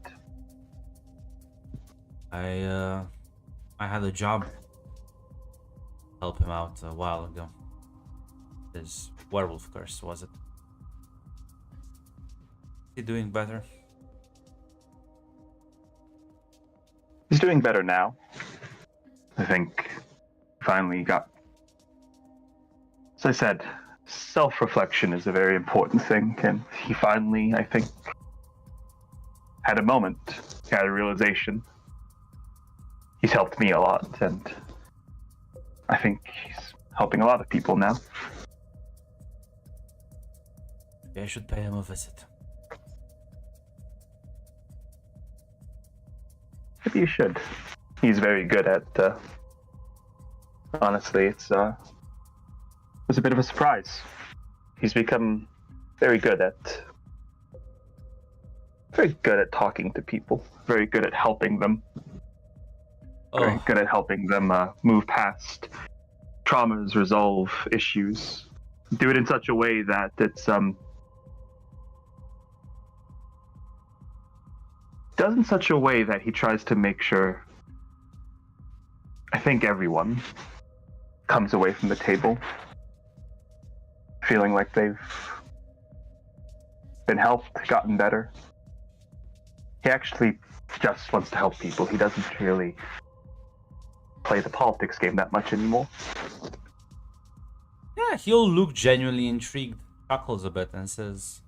I had a job help him out a while ago. His werewolf curse, was it? Is he doing better? He's doing better now. I think finally got. As I said, self-reflection is a very important thing, and he finally, I think, had a moment, he had a realization. He's helped me a lot, and I think he's helping a lot of people now. Maybe I should pay him a visit. Maybe you should. He's very good at. Honestly, it was a bit of a surprise. He's become very good at talking to people. Very good at helping them. Very good at helping them move past traumas, resolve issues. Do it in such a way that it's does in such a way that he tries to make sure, I think, everyone comes away from the table feeling like they've been helped, gotten better. He actually just wants to help people. He doesn't really play the politics game that much anymore. Yeah, he'll look genuinely intrigued, chuckles a bit, and says,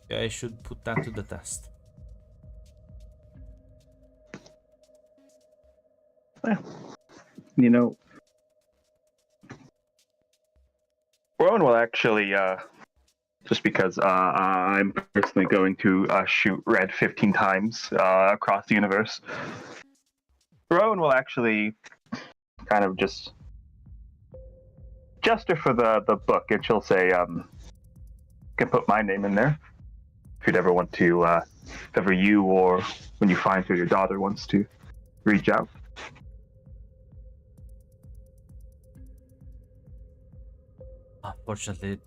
"Yeah, I should put that to the test." Well, you know, Rowan will actually, just because I'm personally going to shoot red 15 times across the universe, Rowan will actually kind of just gesture for the book, and she'll say, can put my name in there. If you'd ever want to, if ever you or when you find her, your daughter wants to reach out. Unfortunately, it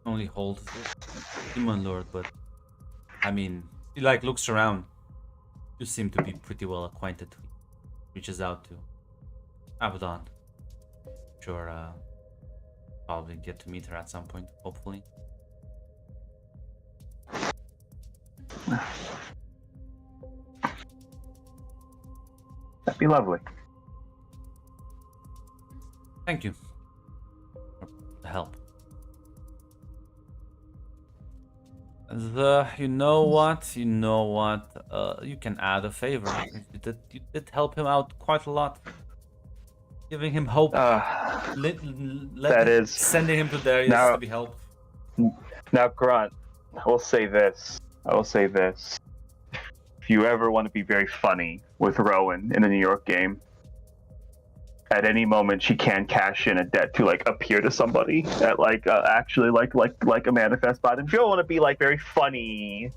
only holds the Demon Lord, but I mean, he like looks around. You seem to be pretty well acquainted. Reaches out to Abaddon. Sure, probably get to meet her at some point, hopefully. That'd be lovely. Thank you for the help. You know what? You know what? You can add a favor. You did help him out quite a lot, giving him hope. That is Sending him to Darius now. to be helped. Now, Grunt, I will say this. If you ever want to be very funny with Rowan in a New York game, at any moment she can cash in a debt to like appear to somebody at actually like a manifest bot. If you don't want to be like very funny,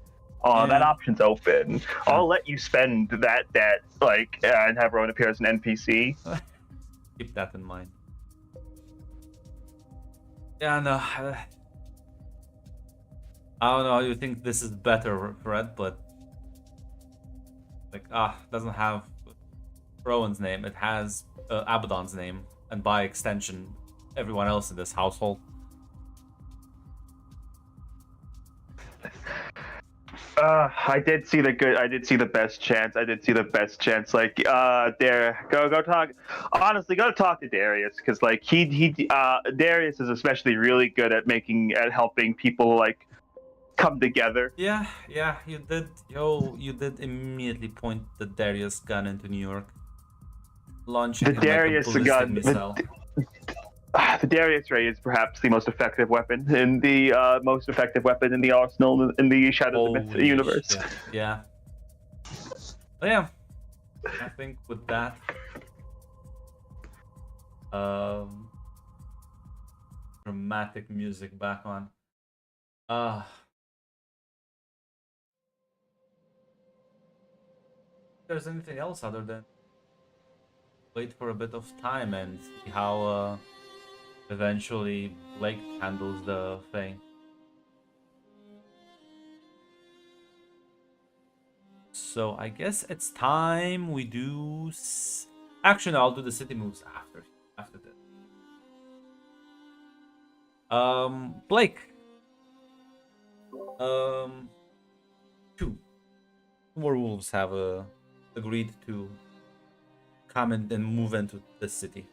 that option's open. I'll let you spend that debt and have Rowan appear as an NPC. Keep that in mind. Yeah, no. I don't know. You think this is better, Fred? But doesn't have Rowan's name. It has Abaddon's name, and by extension, everyone else in this household. I did see the best chance. Like, go talk. Honestly, go talk to Darius, because like Darius is especially really good at helping people like come together. Yeah, you did. You did immediately point the Darius gun into New York, launching the Darius like a gun. missile. The Darius Ray is perhaps the most effective weapon in the arsenal in the Shadow of the Myth universe. Shit. Yeah. But yeah, I think with that, dramatic music back on. If there's anything else other than wait for a bit of time and see how eventually Blake handles the thing. So I guess it's time we do. Actually, no, I'll do the city moves after this. Blake. Two more wolves have agreed to come and move into the city.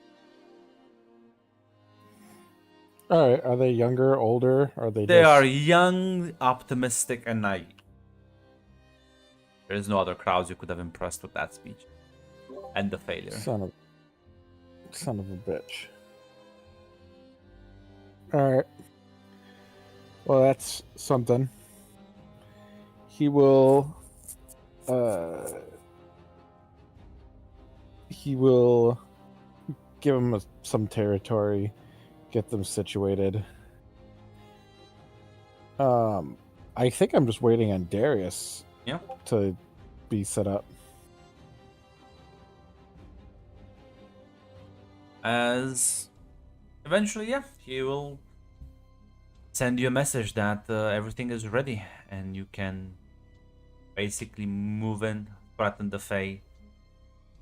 All right. Are they younger, older? Are they? They are young, optimistic, and naive. There is no other crowds you could have impressed with that speech and the failure. Son of a bitch. All right. Well, that's something. He will. He will give him some territory, get them situated. I think I'm just waiting on Darius. Yeah. To be set up. As eventually, yeah, he will send you a message that everything is ready and you can basically move in, threaten the Fae,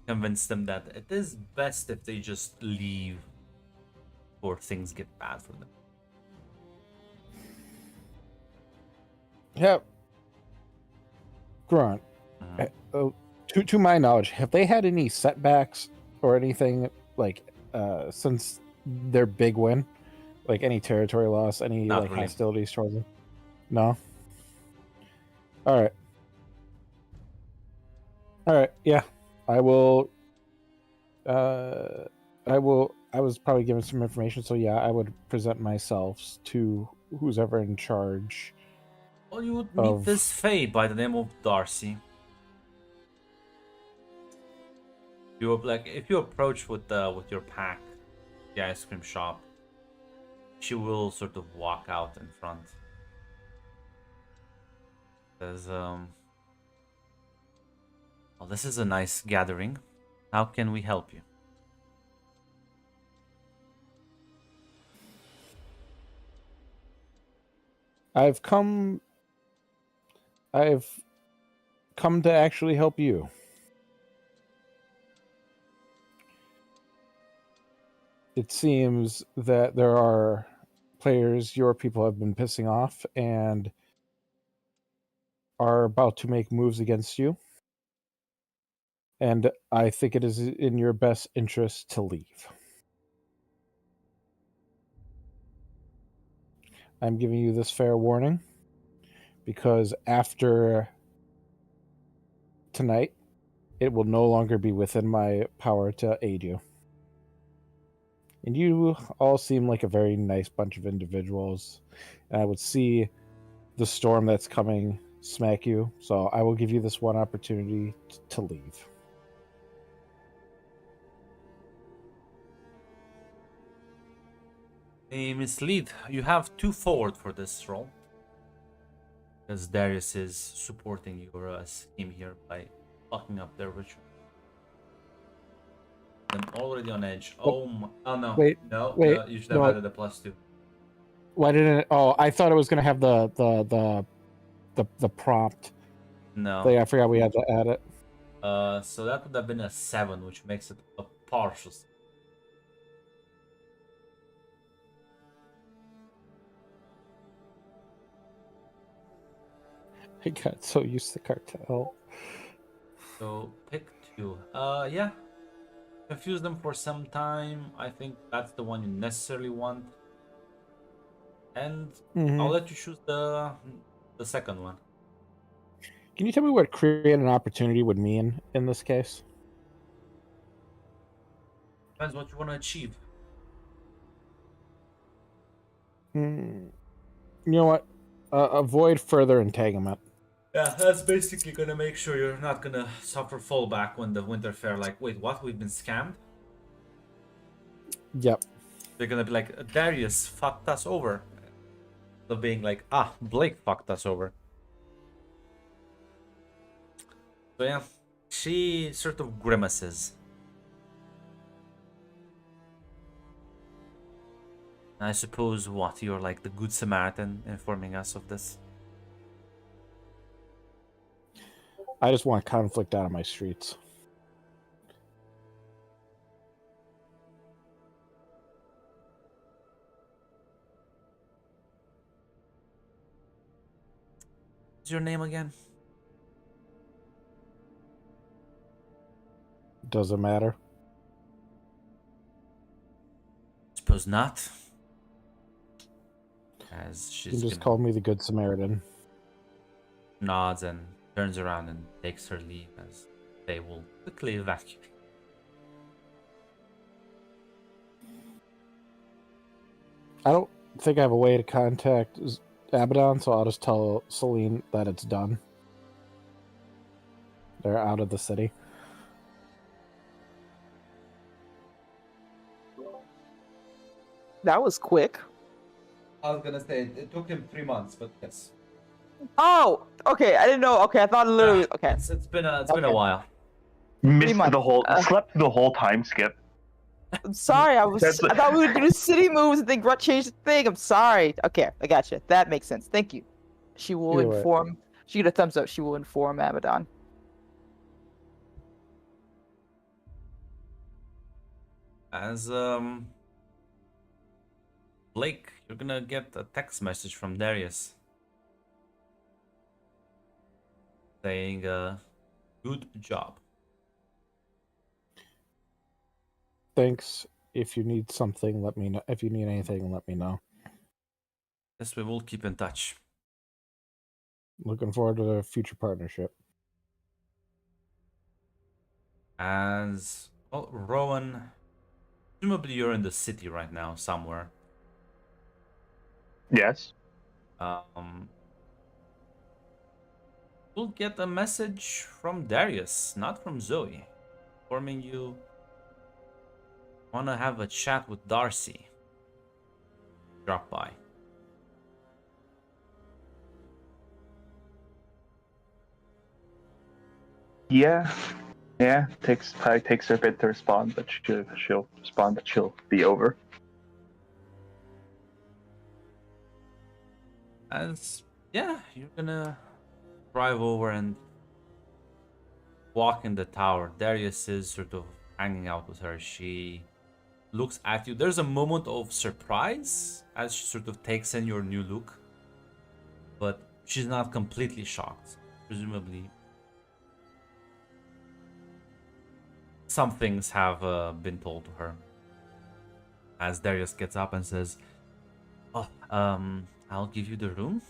convince them that it is best if they just leave or things get bad for them. Yep. Grunt. To my knowledge, have they had any setbacks or anything like since their big win? Like any territory loss, any Not like really. hostilities towards them? No. All right. Yeah, I will. I was probably given some information, so yeah, I would present myself to who's ever in charge. Well, you would meet this Fae by the name of Darcy. If you approach with your pack, the ice cream shop, she will sort of walk out in front. Says, well, this is a nice gathering. How can we help you? I've come to actually help you. It seems that there are players your people have been pissing off and are about to make moves against you. And I think it is in your best interest to leave. I'm giving you this fair warning. because after tonight, it will no longer be within my power to aid you. And you all seem like a very nice bunch of individuals. And I would see the storm that's coming smack you. So I will give you this one opportunity to leave. Miss Lead, you have 2 forward for this role. Because Darius is supporting your scheme here by fucking up their ritual. I'm already on edge. Oh no. Wait, no, wait, no, you should have no. added a +2. Why didn't it? Oh, I thought it was going to have the prompt. No. Thing. I forgot we had to add it. So that would have been a 7, which makes it a partial. I got so used to cartel. So pick 2. Yeah. Confuse them for some time. I think that's the one you necessarily want. And I'll let you choose the second one. Can you tell me what create an opportunity would mean in this case? Depends what you want to achieve. You know what? Avoid further entanglement. Yeah, that's basically gonna make sure you're not gonna suffer fallback when the Winter Fair, like, wait, what? We've been scammed? Yep. They're gonna be like, Darius fucked us over. Of being like, Blake fucked us over. So yeah, she sort of grimaces. I suppose what, you're like the Good Samaritan informing us of this? I just want conflict out of my streets. What's your name again? Doesn't matter. Suppose not. As You she's can just call me the Good Samaritan. nods and turns around and takes her leave as they will quickly evacuate. I don't think I have a way to contact Abaddon, so I'll just tell Celine that it's done. They're out of the city. That was quick. I was gonna say it took him 3 months, but yes. Oh, okay. I didn't know. Okay, I thought literally. Okay. It's been a while. Missed months. the whole, slept the whole time skip. I'm sorry. I thought we would do the city moves and then change the thing. I'm sorry. Okay, I got you. That makes sense. Thank you. She will Either way. inform. She get a thumbs up. She will inform Abaddon. As Blake, you're gonna get a text message from Darius saying good job. Thanks. If you need something, let me know. If you need anything, let me know. Yes, we will keep in touch. Looking forward to the future partnership. As well, Rowan, presumably you're in the city right now somewhere. Yes. You'll get a message from Darius, not from Zoe, informing you want to have a chat with Darcy. Drop by. Yeah. Yeah. Probably takes her a bit to respond, but she'll respond that she'll be over. As yeah, you're gonna drive over and walk in the tower. Darius is sort of hanging out with her. She looks at you. There's a moment of surprise as she sort of takes in your new look, but she's not completely shocked. Presumably, some things have been told to her. As Darius gets up and says, "Oh, I'll give you the room."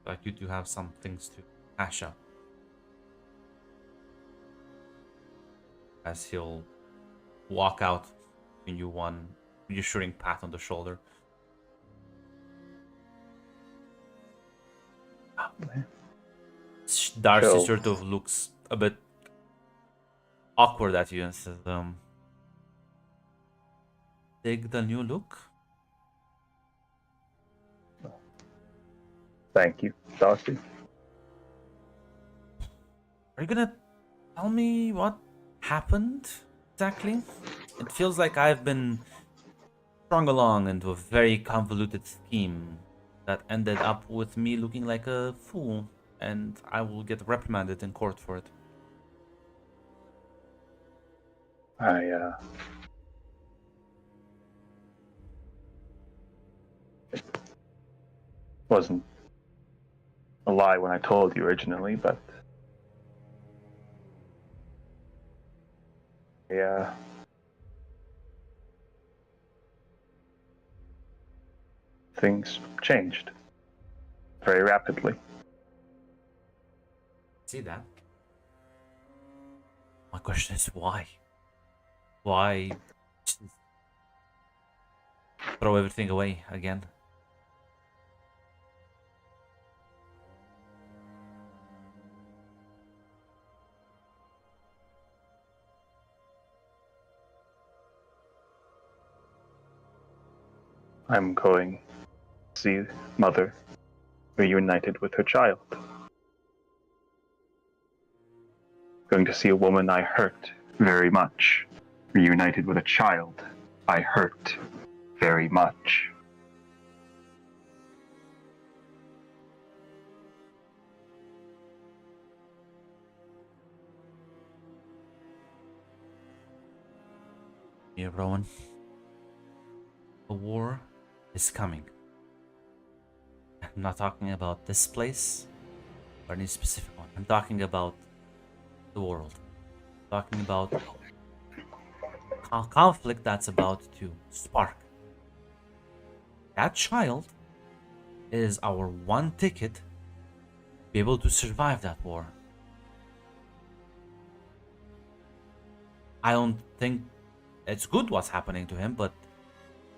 like you do have some things to hash out. As he'll walk out, giving you one reassuring pat on the shoulder. Darcy So- sort of looks a bit awkward at you and says, dig the new look? Thank you, Darcy. Are you gonna tell me what happened exactly? It feels like I've been strung along into a very convoluted scheme that ended up with me looking like a fool, and I will get reprimanded in court for it. It wasn't a lie when I told you originally, but things changed very rapidly. See that? My question is why? Why just throw everything away again? I'm going to see Mother reunited with her child. Going to see a woman I hurt very much reunited with a child I hurt very much. Yeah, Rowan. The war is coming. I'm not talking about this place or any specific one. I'm talking about the world. I'm talking about conflict that's about to spark. That child is our one ticket to be able to survive that war. I don't think it's good what's happening to him, but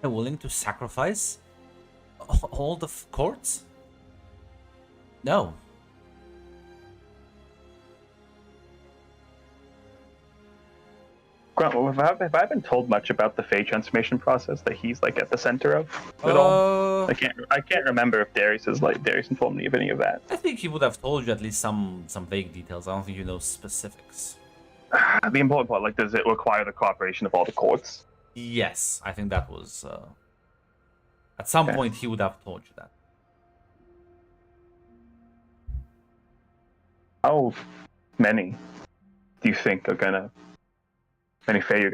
they're willing to sacrifice all the courts? No. Grant, have I been told much about the Fey transformation process that he's like at the center of it all? I can't remember if Darius informed me of any of that. I think he would have told you at least some vague details. I don't think you know specifics. The important part, like, does it require the cooperation of all the courts? Yes, I think that was at some Okay. point he would have told you that. How many do you think many Fey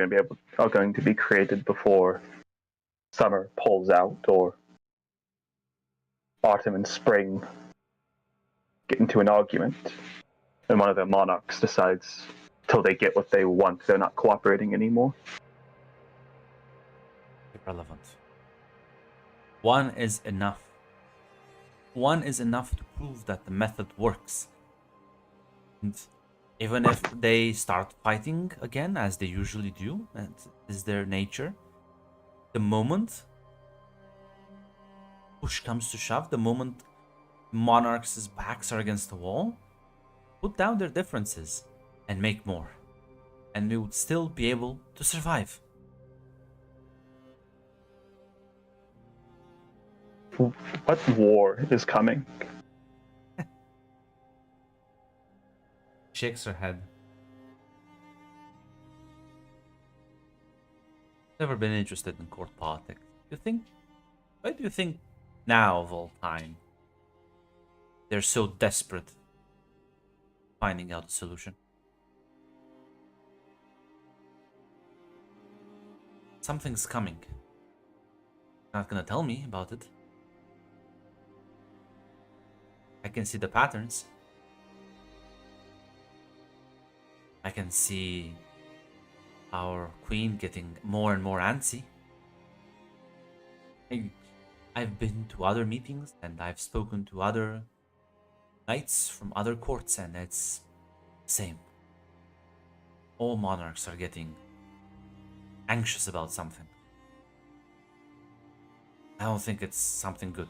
are going to be created before summer pulls out, or autumn and spring get into an argument, and one of the monarchs decides, till they get what they want, they're not cooperating anymore? Irrelevant. One is enough. One is enough to prove that the method works. And even if they start fighting again, as they usually do, and is their nature, the moment push comes to shove, the moment monarchs' backs are against the wall, put down their differences and make more. And we would still be able to survive. What war is coming? Shakes her head. Never been interested in court politics. Why do you think now of all time they're so desperate finding out a solution? Something's coming. You're not gonna tell me about it. I can see the patterns. I can see our queen getting more and more antsy. I've been to other meetings and I've spoken to other knights from other courts, and it's the same. All monarchs are getting anxious about something. I don't think it's something good.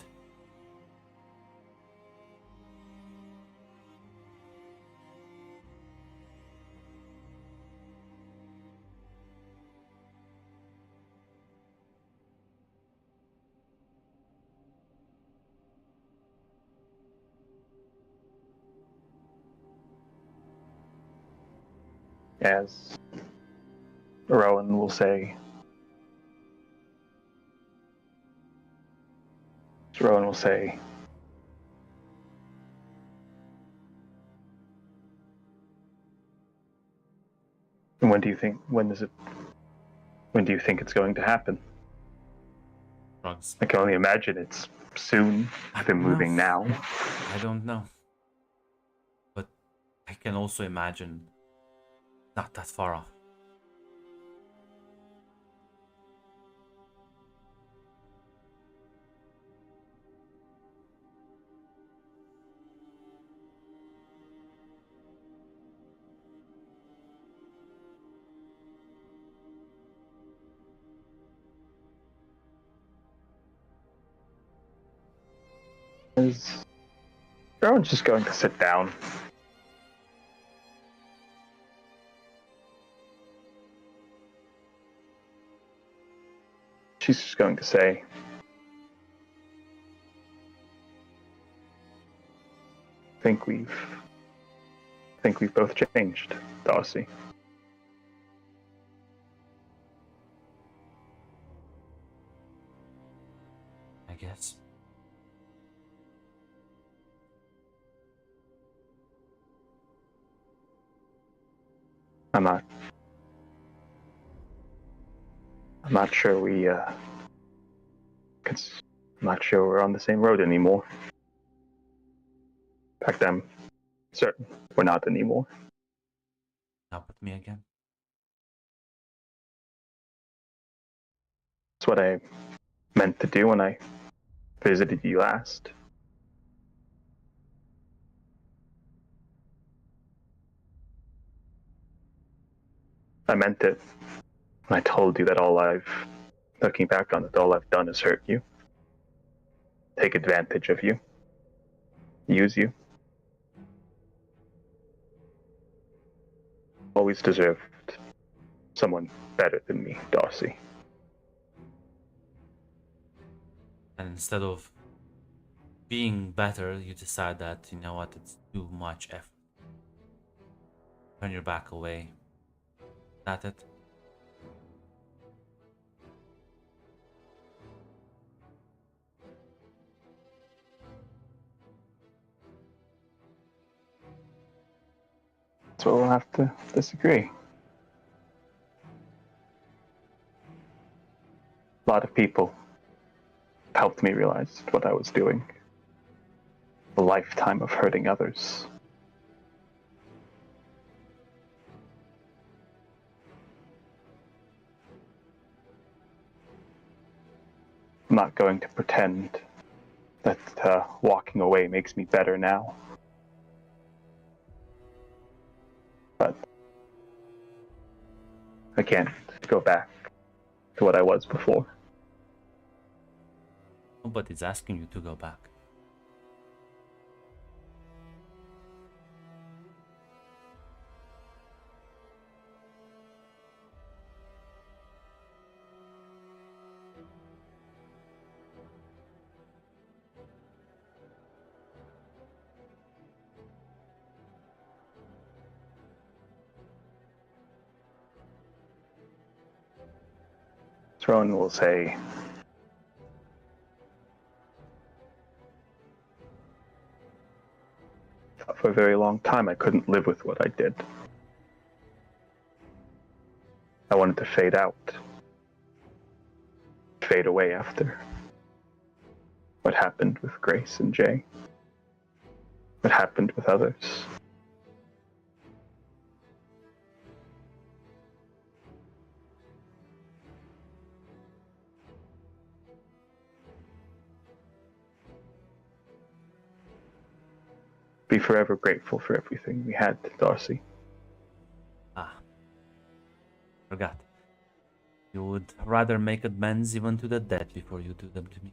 As Rowan will say, and when do you think it's going to happen? Drugs. I can only imagine it's soon if they're moving now. I don't know. But I can also imagine not that far off. Rowan's just going to sit down. She's just going to say, I think we've both changed, Darcy. I guess. I'm not sure we're on the same road anymore. In fact, I'm certain we're not anymore. Not with me again. That's what I meant to do when I visited you last. I meant it when I told you that looking back on it, all I've done is hurt you, take advantage of you, use you. Always deserved someone better than me, Darcy. And instead of being better, you decide that, you know what, it's too much effort. Turn your back away. That it? So we'll have to disagree. A lot of people helped me realize what I was doing. A lifetime of hurting others. I'm not going to pretend that walking away makes me better now. But I can't go back to what I was before. Nobody's asking you to go back. Throne will say, for a very long time I couldn't live with what I did. I wanted to fade out. Fade away after what happened with Grace and Jay. What happened with others. be forever grateful for everything we had, Darcy. Ah, forgot. You would rather make amends even to the dead before you do them to me.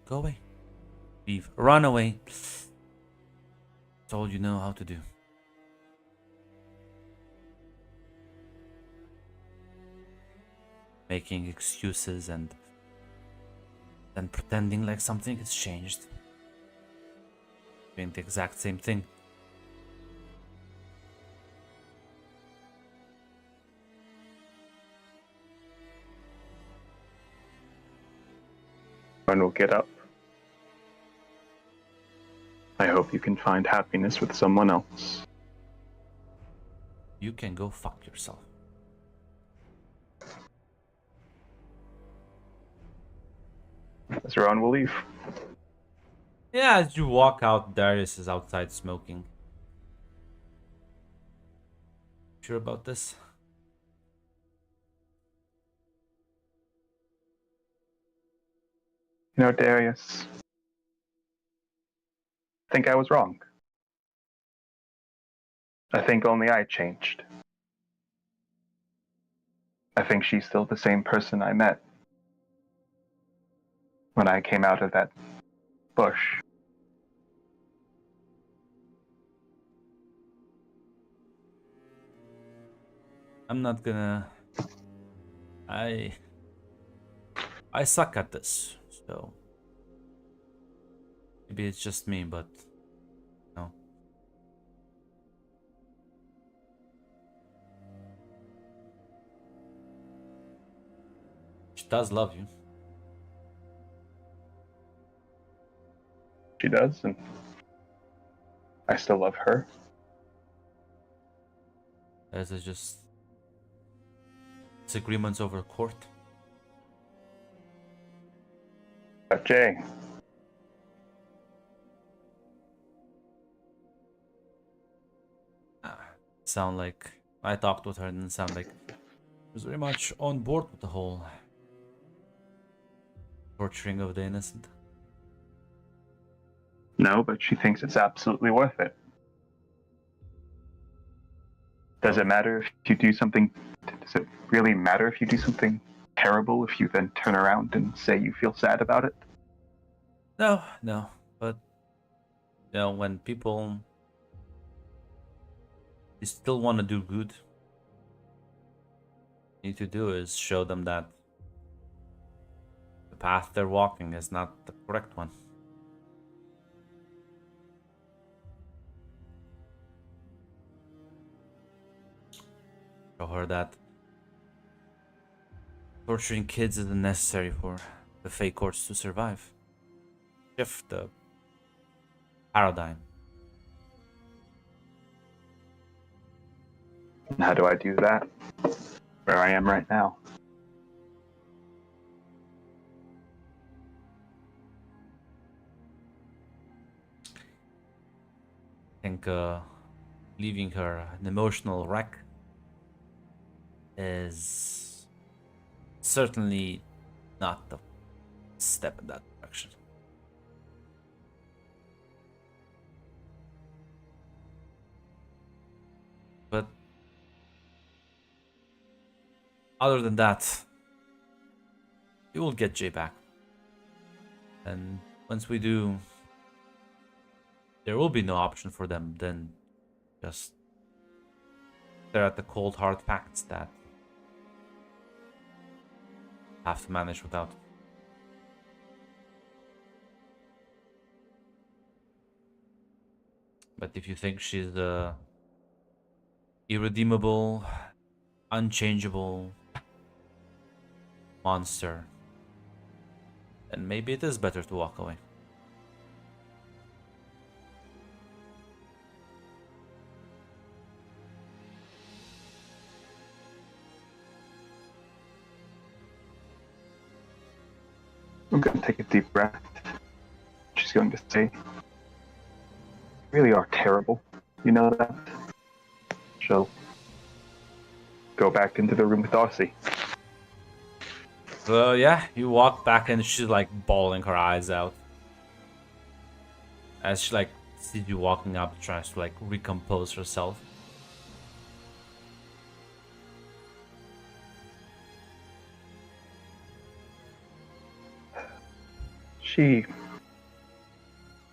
Go away. Leave. Run away. That's all you know how to do. Making excuses and then pretending like something has changed. Doing the exact same thing. When we'll get up. I hope you can find happiness with someone else. You can go fuck yourself. As Ron will leave. Yeah, as you walk out, Darius is outside smoking. Sure about this? You know, Darius, I think I was wrong. I think only I changed. I think she's still the same person I met when I came out of that bush. I'm not gonna... I suck at this, so... Maybe it's just me, but... No. She does love you. She does, and I still love her. There's just... disagreements over court. But Jay, Sound like... I talked with her and it sounded like... She was very much on board with the whole... torturing of the innocent. no, but she thinks it's absolutely worth it. Does it matter if you do something? Does it really matter if you do something terrible if you then turn around and say you feel sad about it? No, but... You know, when people... They still want to do good. You need to do is show them that the path they're walking is not the correct one. Show her that torturing kids isn't necessary for the fake courts to survive. Shift the paradigm. And how do I do that? Where I am right now. I think leaving her an emotional wreck is certainly not the step in that direction. But other than that, we will get Jay back. And once we do, there will be no option for them then just stare at the cold hard facts that have to manage without. But if you think she's irredeemable, unchangeable monster, then maybe it is better to walk away. I'm going to take a deep breath. She's going to say, "You really are terrible. You know that?" She'll go back into the room with Darcy. So yeah, you walk back and she's like bawling her eyes out. As she like sees you walking up, tries to like recompose herself.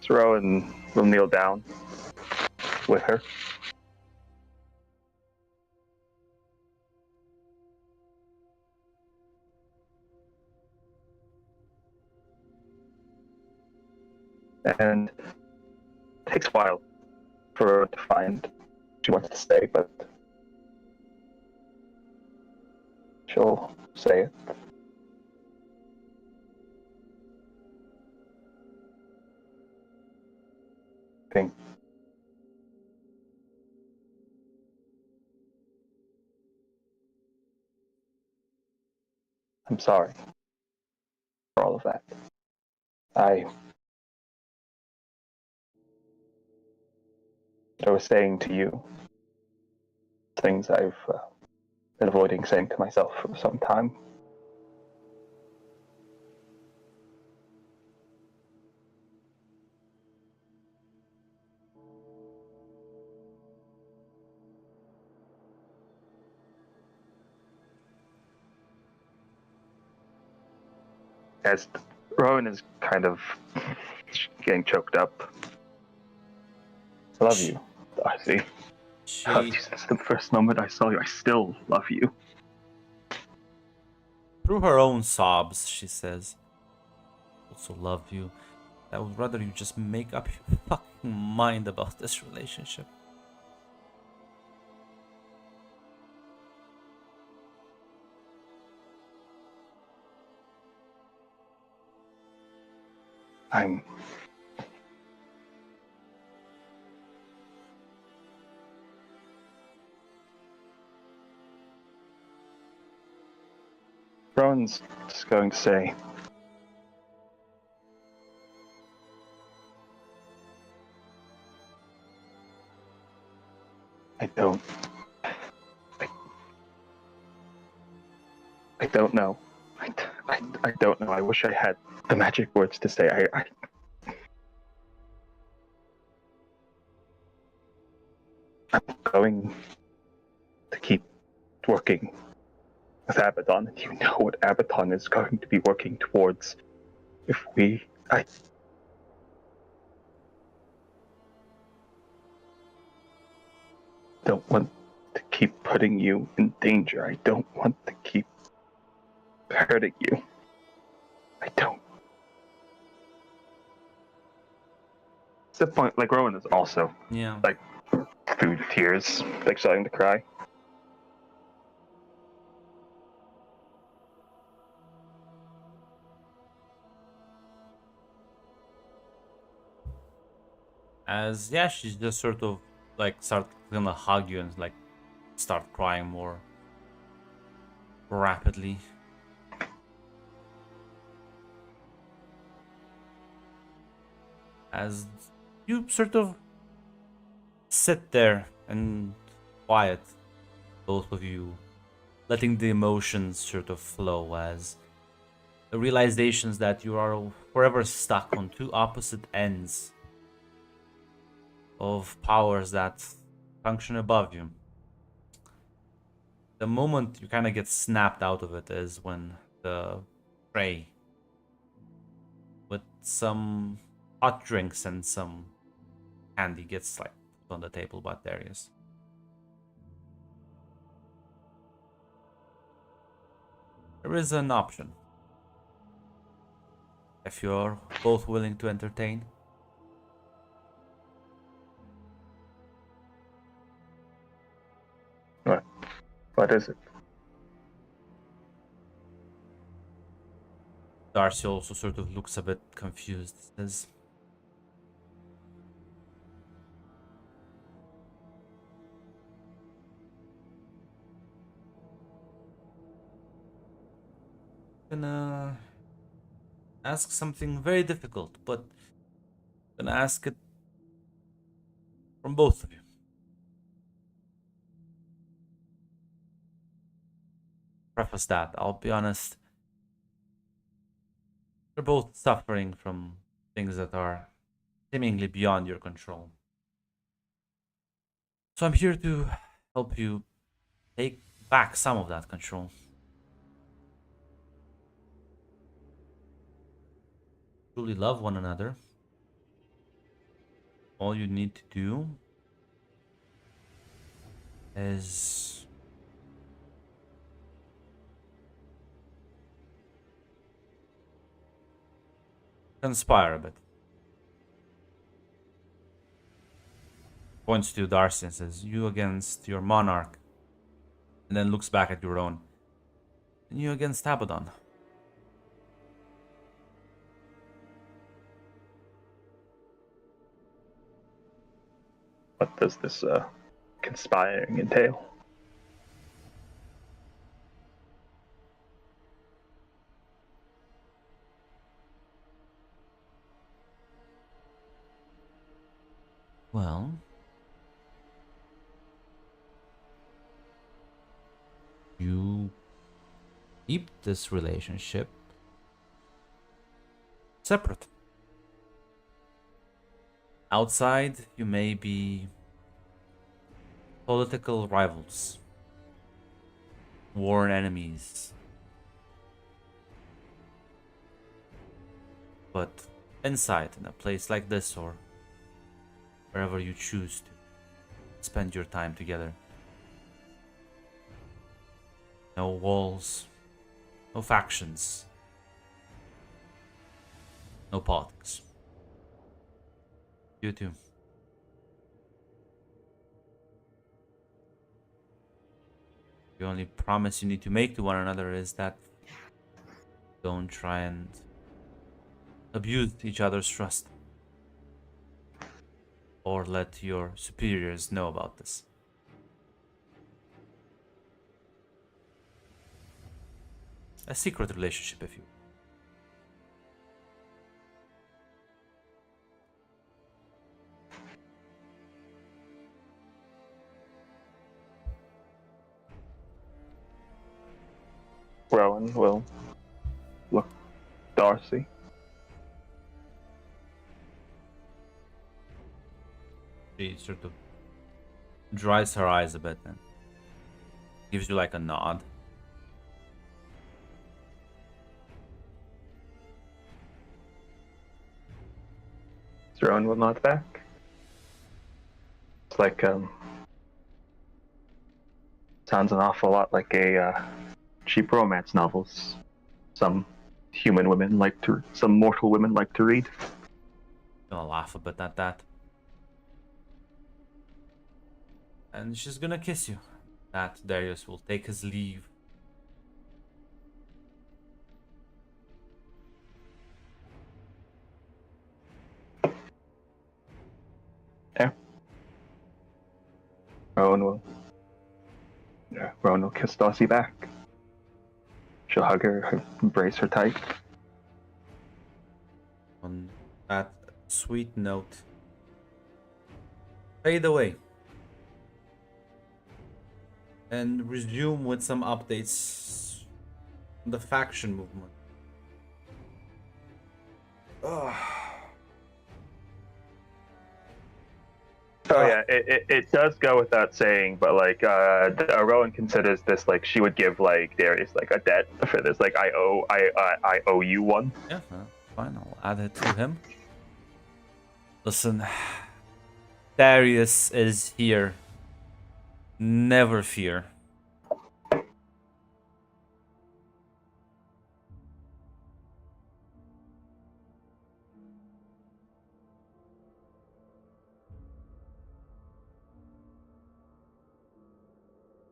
Rowan will kneel down with her. And it takes a while for her to find what she wants to say, but she'll say it. Think. I'm sorry for all of that. I was saying to you things I've been avoiding saying to myself for some time. As Rowan is kind of getting choked up. I love you, Darcy. I loved you since the first moment I saw you. I still love you. Through her own sobs, she says, also love you. I would rather you just make up your fucking mind about this relationship. Rowan's just going to say, I don't know. I don't know. I wish I had the magic words to say. I'm going to keep working with Abaddon, and you know what Abaddon is going to be working towards if I don't want to keep putting you in danger. I don't want to keep hurting you. I don't. At the point, like, Rowan is also, like, through tears, like, starting to cry. As yeah, she's just sort of like gonna hug you and like start crying more rapidly. As you sort of sit there and quiet, both of you, letting the emotions sort of flow as the realizations that you are forever stuck on two opposite ends of powers that function above you. The moment you kind of get snapped out of it is when the tray with some hot drinks and some candy gets like put on the table by Darius. There is an option. If you're both willing to entertain. What is it? Darcy also sort of looks a bit confused. Says, gonna ask something very difficult, but gonna ask it from both of you. Preface that, I'll be honest, You're both suffering from things that are seemingly beyond your control. So I'm here to help you take back some of that control. Truly love one another. All you need to do is conspire a bit. Points to Darcy and says, "You against your monarch," and then looks back at your own. "And you against Abaddon." What does this conspiring entail? Well, you keep this relationship separate. Outside, you may be political rivals, warring enemies. But inside, in a place like this, or wherever you choose to spend your time together, no walls, no factions, no politics. You too. The only promise you need to make to one another is that don't try and abuse each other's trust, or let your superiors know about this. A secret relationship, if you will. Rowan will look Darcy. She sort of dries her eyes a bit and gives you like a nod. Rowan will nod back. It's like sounds an awful lot like a cheap romance novels. Some mortal women like to read. Gonna laugh a bit at that. And she's gonna kiss you. That Darius will take his leave. Rowan will kiss Darcy back. She'll hug her, embrace her tight. On that sweet note, fade away and resume with some updates on the faction movement. Oh yeah, it does go without saying, but like Rowan considers this like she would give like Darius like a debt for this. Like I owe you one. Yeah, fine, I'll add it to him. Listen, Darius is here. Never fear.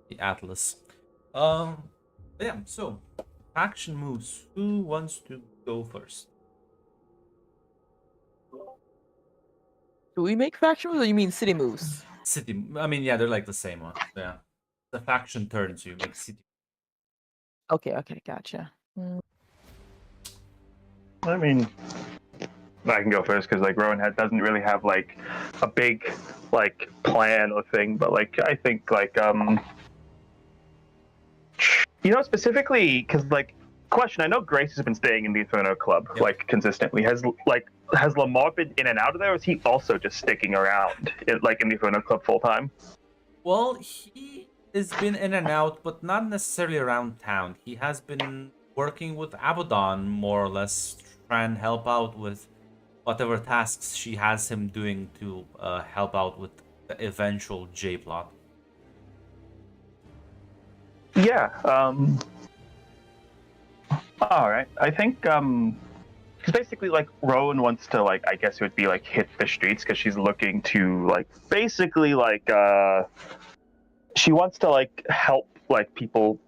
The Atlas. Yeah, so faction moves. Who wants to go first? Do we make faction moves, or you mean city moves? City. I mean, yeah, they're like the same one. Yeah. The faction turns, you make city. Okay, gotcha. I mean, I can go first because like Rowan doesn't really have like a big like plan or thing, but like I think like specifically because like question. I know Grace has been staying in the Inferno Club Yep. like consistently. Has Lamar been in and out of there, or is he also just sticking around in the Inferno Club full time? Well, he has been in and out, but not necessarily around town. He has been working with Abaddon, more or less, to try and help out with whatever tasks she has him doing to help out with the eventual J plot. Yeah. All right. I think because basically like Rowan wants to like I guess it would be like hit the streets because she's looking to like basically like she wants to like help like people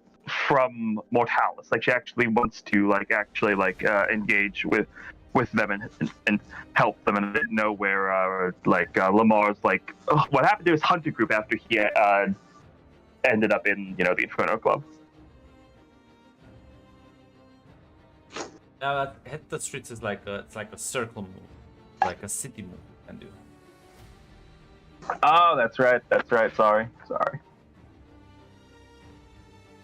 from Mortalis. Like she actually wants to like engage with them and help them. And I didn't know where Lamar's like what happened to his hunter group after he ended up in the Inferno Club. Hit the streets is like it's like a circle move, like a city move you can do. Oh, that's right. Sorry.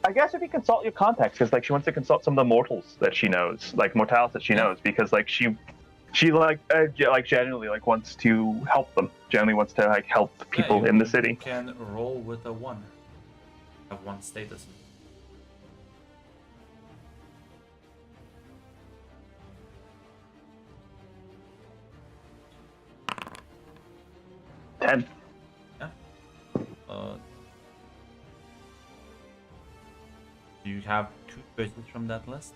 I guess if you consult your contacts, because like she wants to consult some of the mortals that she knows, like Mortalis that she knows, because like she genuinely like wants to help them. Genuinely wants to like help people in the city. You can roll with a 1. Have 1 status. And Do you have 2 choices from that list?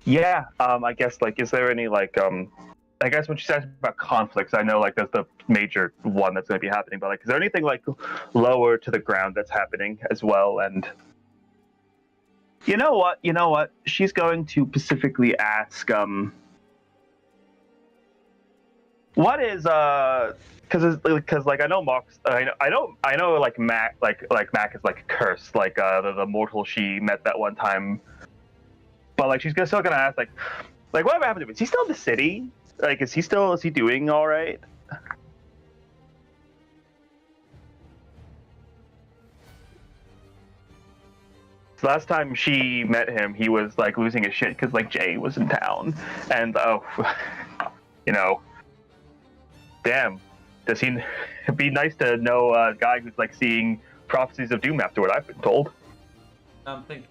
yeah, I guess like is there any like I guess when she says about conflicts, I know like there's the major one that's going to be happening, but like is there anything like lower to the ground that's happening as well? And you know what? She's going to specifically ask what is because like I know Mark's I know like Mac Mac is like cursed like the mortal she met that one time, but like she's still gonna ask like whatever happened to him? Is he still in the city? Like is he doing all right? Last time she met him, he was like losing his shit because like Jay was in town, and damn, does he? It'd be nice to know a guy who's like seeing prophecies of doom after what I've been told. I'm thinking.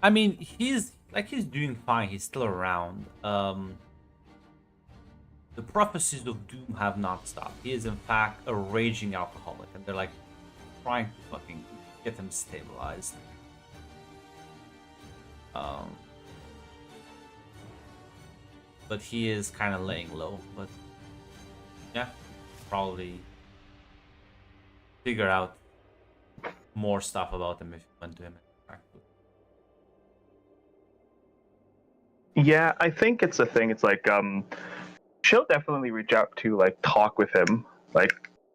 I mean, he's doing fine. He's still around. The prophecies of doom have not stopped. He is in fact a raging alcoholic, and they're like trying to fucking get him stabilized. But he is kind of laying low. But yeah, probably figure out more stuff about him if you went to him and interact with him. Yeah, I think it's a thing. It's like she'll definitely reach out to like talk with him, like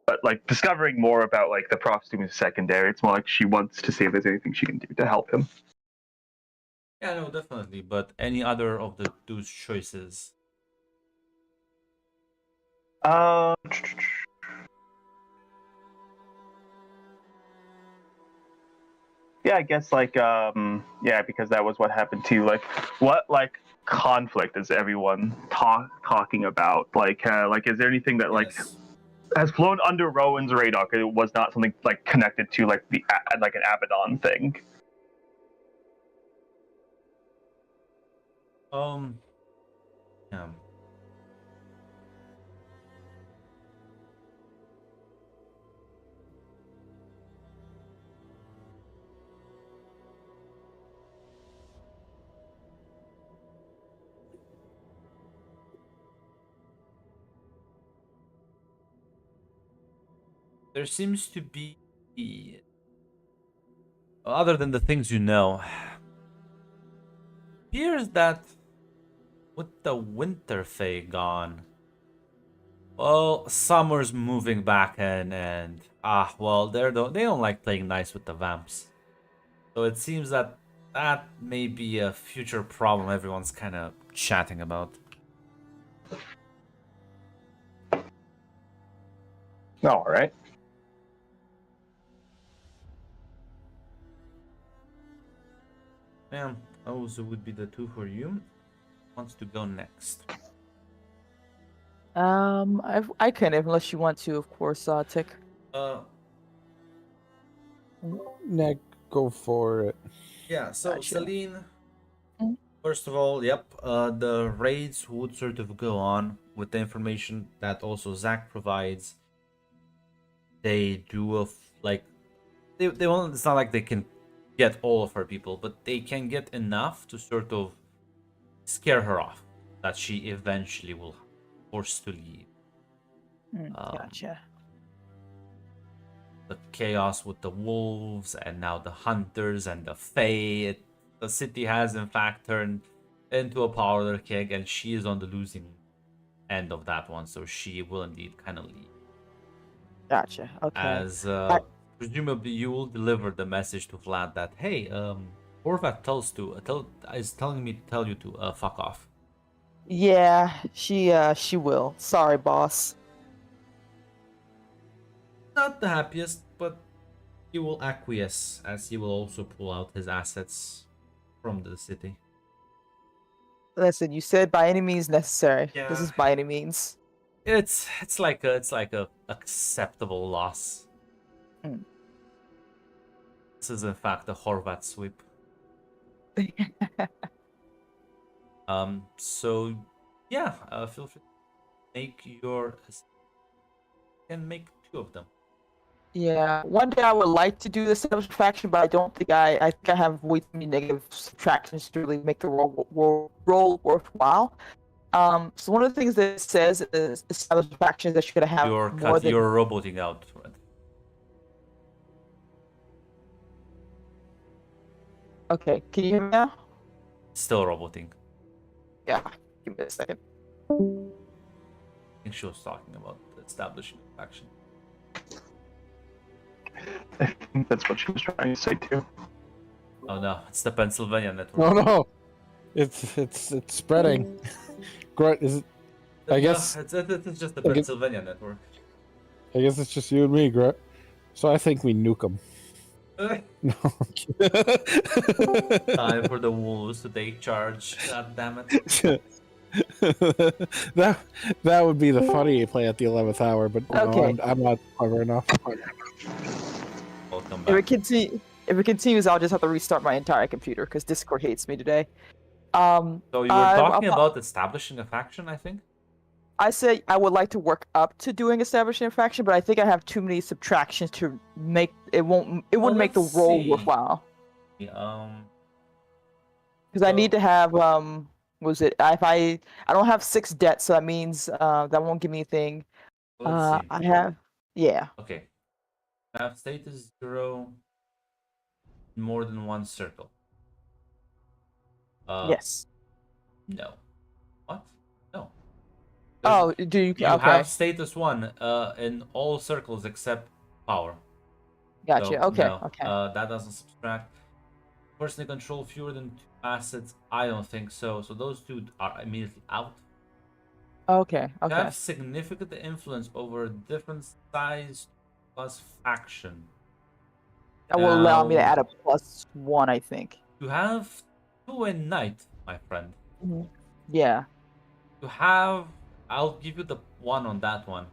but like discovering more about like the prophecy is secondary. It's more like she wants to see if there's anything she can do to help him. Yeah, no, definitely. But any other of those choices? Yeah, I guess like yeah, because that was what happened too. Like what like conflict is everyone talking about? Like is there anything that like Yes. has flown under Rowan's radar? 'Cause it was not something like connected to like the like an Abaddon thing. Yeah. There seems to be, other than the things you know, appears that with the Winterfell gone, well, summer's moving back in, and well, they don't like playing nice with the vamps. So it seems that that may be a future problem everyone's kind of chatting about. All right. Yeah, those would be the two for you. Wants to go next? I can unless you want to, of course, Tick. Uh, Nick, go for it. yeah. So Gotcha. Celine, Mm. first of all, yep. The raids would sort of go on with the information that also Zach provides. They do like they won't. It's not like they can get all of her people, but they can get enough to sort of scare her off that she eventually will force to leave. Gotcha. The chaos with the wolves and now the hunters and the fae. The city has in fact turned into a powder keg, and she is on the losing end of that one, so she will indeed kind of leave. Gotcha. Okay. As presumably you will deliver the message to Vlad that hey, Horvat is telling me to tell you to fuck off. Yeah, she will. Sorry, boss. Not the happiest, but he will acquiesce as he will also pull out his assets from the city. Listen, you said by any means necessary. This Yeah. is by any means. It's like a acceptable loss. Mm. This is in fact a Horvat sweep. So yeah, feel free to make your and make two of them. Yeah, one day I would like to do the establishment faction, but I don't think I think I have way too many negative subtractions to really make the role worthwhile. So one of the things that it says is establishment factions that you're gonna have more than You're roboting out. Right? Okay, can you hear me now? Still roboting. Yeah, give me a second. I think she was talking about establishing a faction. I think that's what she was trying to say too. Oh no, it's the Pennsylvania network. No, no, it's spreading. Great, is it? I guess it's just the I guess- Pennsylvania network. I guess it's just you and me, Gret. So I think we nuke them. No. Time for the wolves to take charge. God damn it. that would be the funny play at the 11th hour, but no, Okay. I'm not clever enough. Welcome If back. it continues, I'll just have to restart my entire computer because Discord hates me today. So you were talking about establishing a faction, I think? I said I would like to work up to doing establishing a faction, but I think I have too many subtractions to make it wouldn't make the let's role see. worthwhile. Um, Because I need to have was it if I don't have 6 debts, so that means that won't give me anything. let's see. I have Okay. Have status 0 in more than one circle. yes. No. What? No. Oh, do you? You Okay, have status 1 in all circles except power. gotcha. So, Okay, no, okay. that doesn't subtract. Personally control fewer than 2 assets. I don't think so. So those two are immediately out. Okay, You okay. have significant influence over a different size plus faction. That will allow me to now- add a +1, I think. You have 2 in knight, my friend. Yeah. You have. I'll give you the 1 on that one.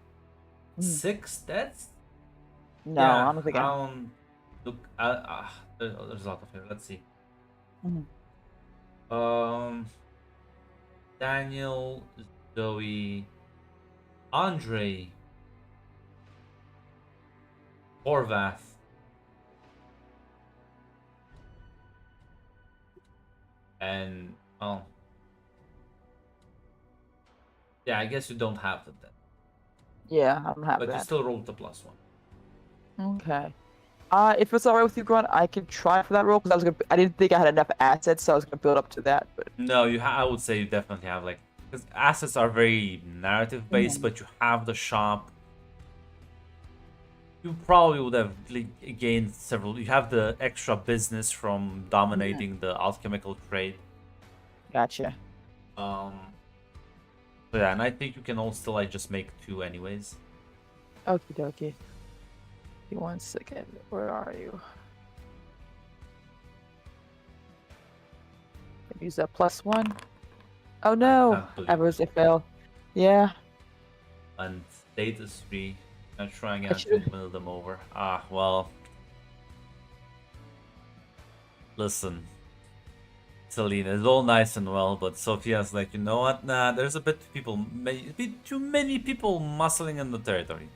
Mm. 6 deaths? No, Yeah, I don't think I. look. There's a lot of here. Let's see. Mhm. Daniel, Zoe, Andre, Horvath, and yeah, I guess you don't have them then, Yeah, I don't have but you that. still rolled the +1. Okay. If it's alright with you, Grunt, I can try for that role because I didn't think I had enough assets, so I was gonna build up to that. But No, I would say you definitely have like, because assets are very narrative based, but you have the shop. You probably would have gained several. You have the extra business from dominating the alchemical trade. gotcha. So yeah, and I think you can also like just make 2 anyways. Okie dokie. Give me 1 second. Where are you? Use that +1. Oh no! can't believe I was a fail. Yeah. And status 3. I'm trying I to should've- mill them over. Ah, well. Listen. Celine, it's all nice and well, but Sophia's like, you know what? Nah, there's a bit too many people muscling in the territory.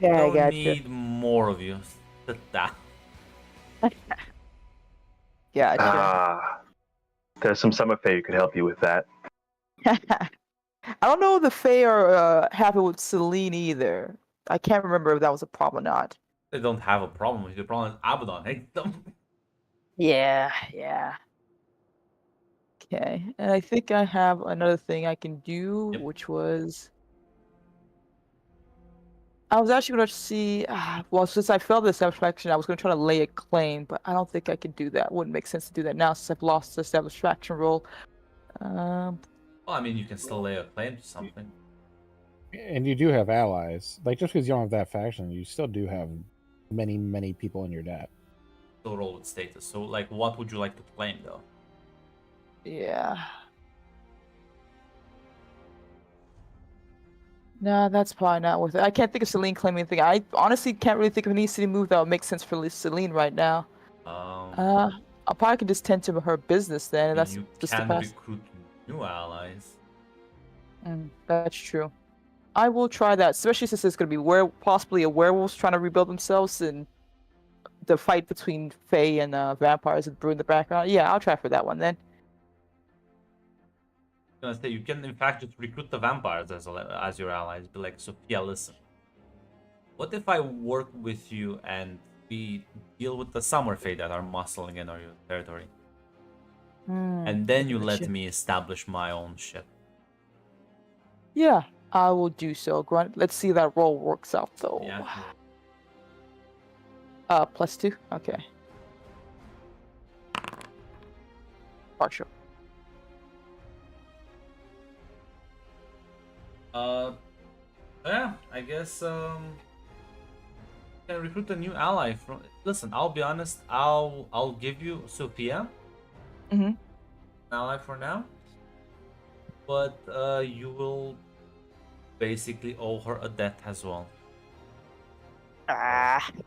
Yeah, I Don't gotcha. need more of you. Sit down. Gotcha. There's some summer fae who could help you with that. I don't know if the Fae are happy with Celine either. I can't remember if that was a problem or not. They don't have a problem with you. The problem is Abaddon hates them. Yeah, yeah. Okay, and I think I have another thing I can do, Yep. which was I was actually going to see. Well, since I failed this abstraction, I was going to try to lay a claim, but I don't think I can do that. Wouldn't make sense to do that now since I've lost this abstraction roll. Well, I mean, you can still lay a claim to something. And you do have allies. Like, just because you don't have that faction, you still do have many, many people in your debt. Still roll with status. So, like, what would you like to claim, though? Yeah. No, that's probably not worth it. I can't think of Celine claiming anything. I honestly can't really think of any city move that would make sense for Celine right now. I probably could just tend to her business then. And that's you just can the past. recruit new allies. That's true. I will try that, especially since it's going to be possibly a werewolves trying to rebuild themselves and the fight between Fae and vampires and brew in the background. Yeah, I'll try for that one then. I was gonna say, you can in fact just recruit the vampires as your allies. Be like, Sophia, listen. What if I work with you and we deal with the summer fae that are muscling in our territory? And then you let gotcha. me establish my own shit. Yeah, I will do so, Grunt. Let's see if that roll works out though. Yeah. +2? Okay. Partial. Yeah, I guess can recruit a new ally from. Listen, I'll be honest. I'll give you Sophia. Mhm. An ally for now. But you will basically owe her a debt as well.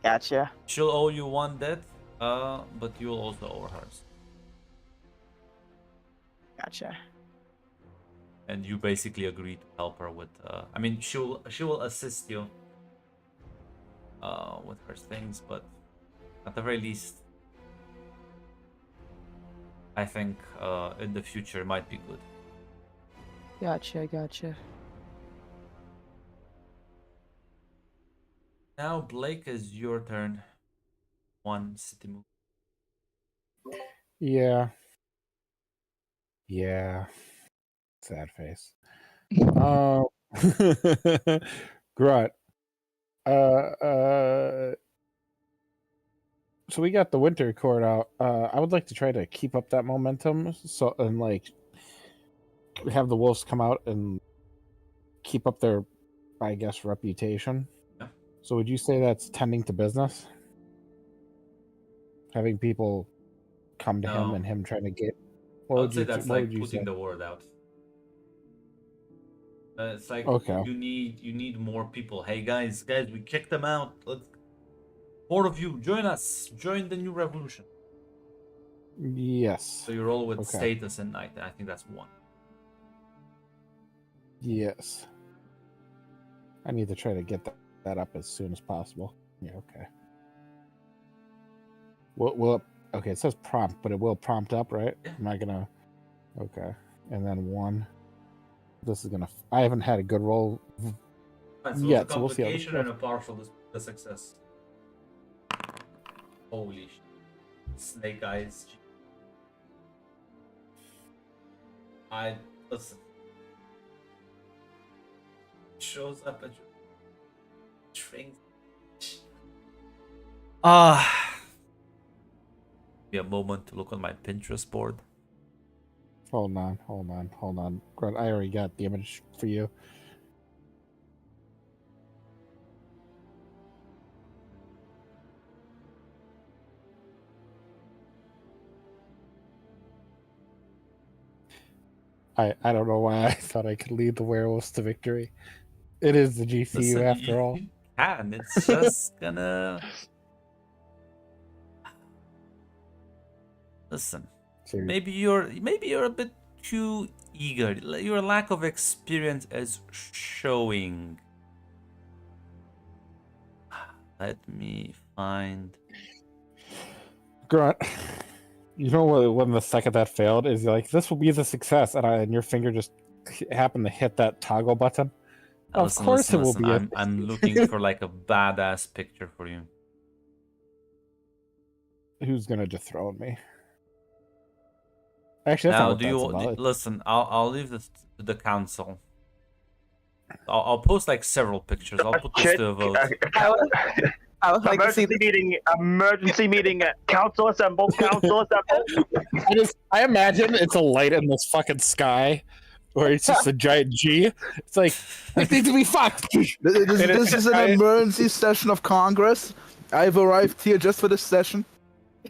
Gotcha. She'll owe you 1 debt, but you'll also owe hers. Gotcha. And you basically agree to help her with. I mean, she will assist you. With her things, but at the very least, I think in the future it might be good. Gotcha. Now, Blake, is your turn. 1 city move. Yeah. Sad face. Grunt. So we got the winter court out. I would like to try to keep up that momentum, and like have the wolves come out and keep up their, I guess, reputation. Yeah. So would you say that's tending to business? Having people come to him No. and him trying to get. I would say that's like putting the word out. It's like, okay, you need more people. Hey guys, we kicked them out. Let's 4 of you join us. Join the new revolution. Yes. So you roll with Okay. status and night. I think that's 1. Yes. I need to try to get that up as soon as possible. Yeah, okay. Will okay, it says prompt, but it will prompt up, right? Yeah. Am I gonna okay. And then 1. This is gonna I haven't had a good roll. Right, so Yeah, it's a so we'll see how this complication goes. and a partial the success. Holy shit. Snake Eyes. Listen. Shows up at your train. Be a moment to look on my Pinterest board. Hold on. Grunt, I already got the image for you. I don't know why I thought I could lead the werewolves to victory. It is the GCU Listen, after all. you can. It's just gonna. Listen. Seriously. Maybe you're a bit too eager. Your lack of experience is showing. Let me find. Grunt, you know what? When the second that failed is you're like, this will be the success, and your finger just happened to hit that toggle button. Of course it will be. I'm looking for like a badass picture for you. Who's gonna dethrone me? Actually, that's Now, not what that's about. listen? I'll leave this to the council. I'll post like several pictures. I'll put this to a vote. I would like to see Emergency meeting. Council assemble. Council assemble. I imagine it's a light in this fucking sky, where it's just a giant G. It's like I need to be fucked. This is an emergency session of Congress. I've arrived here just for this session.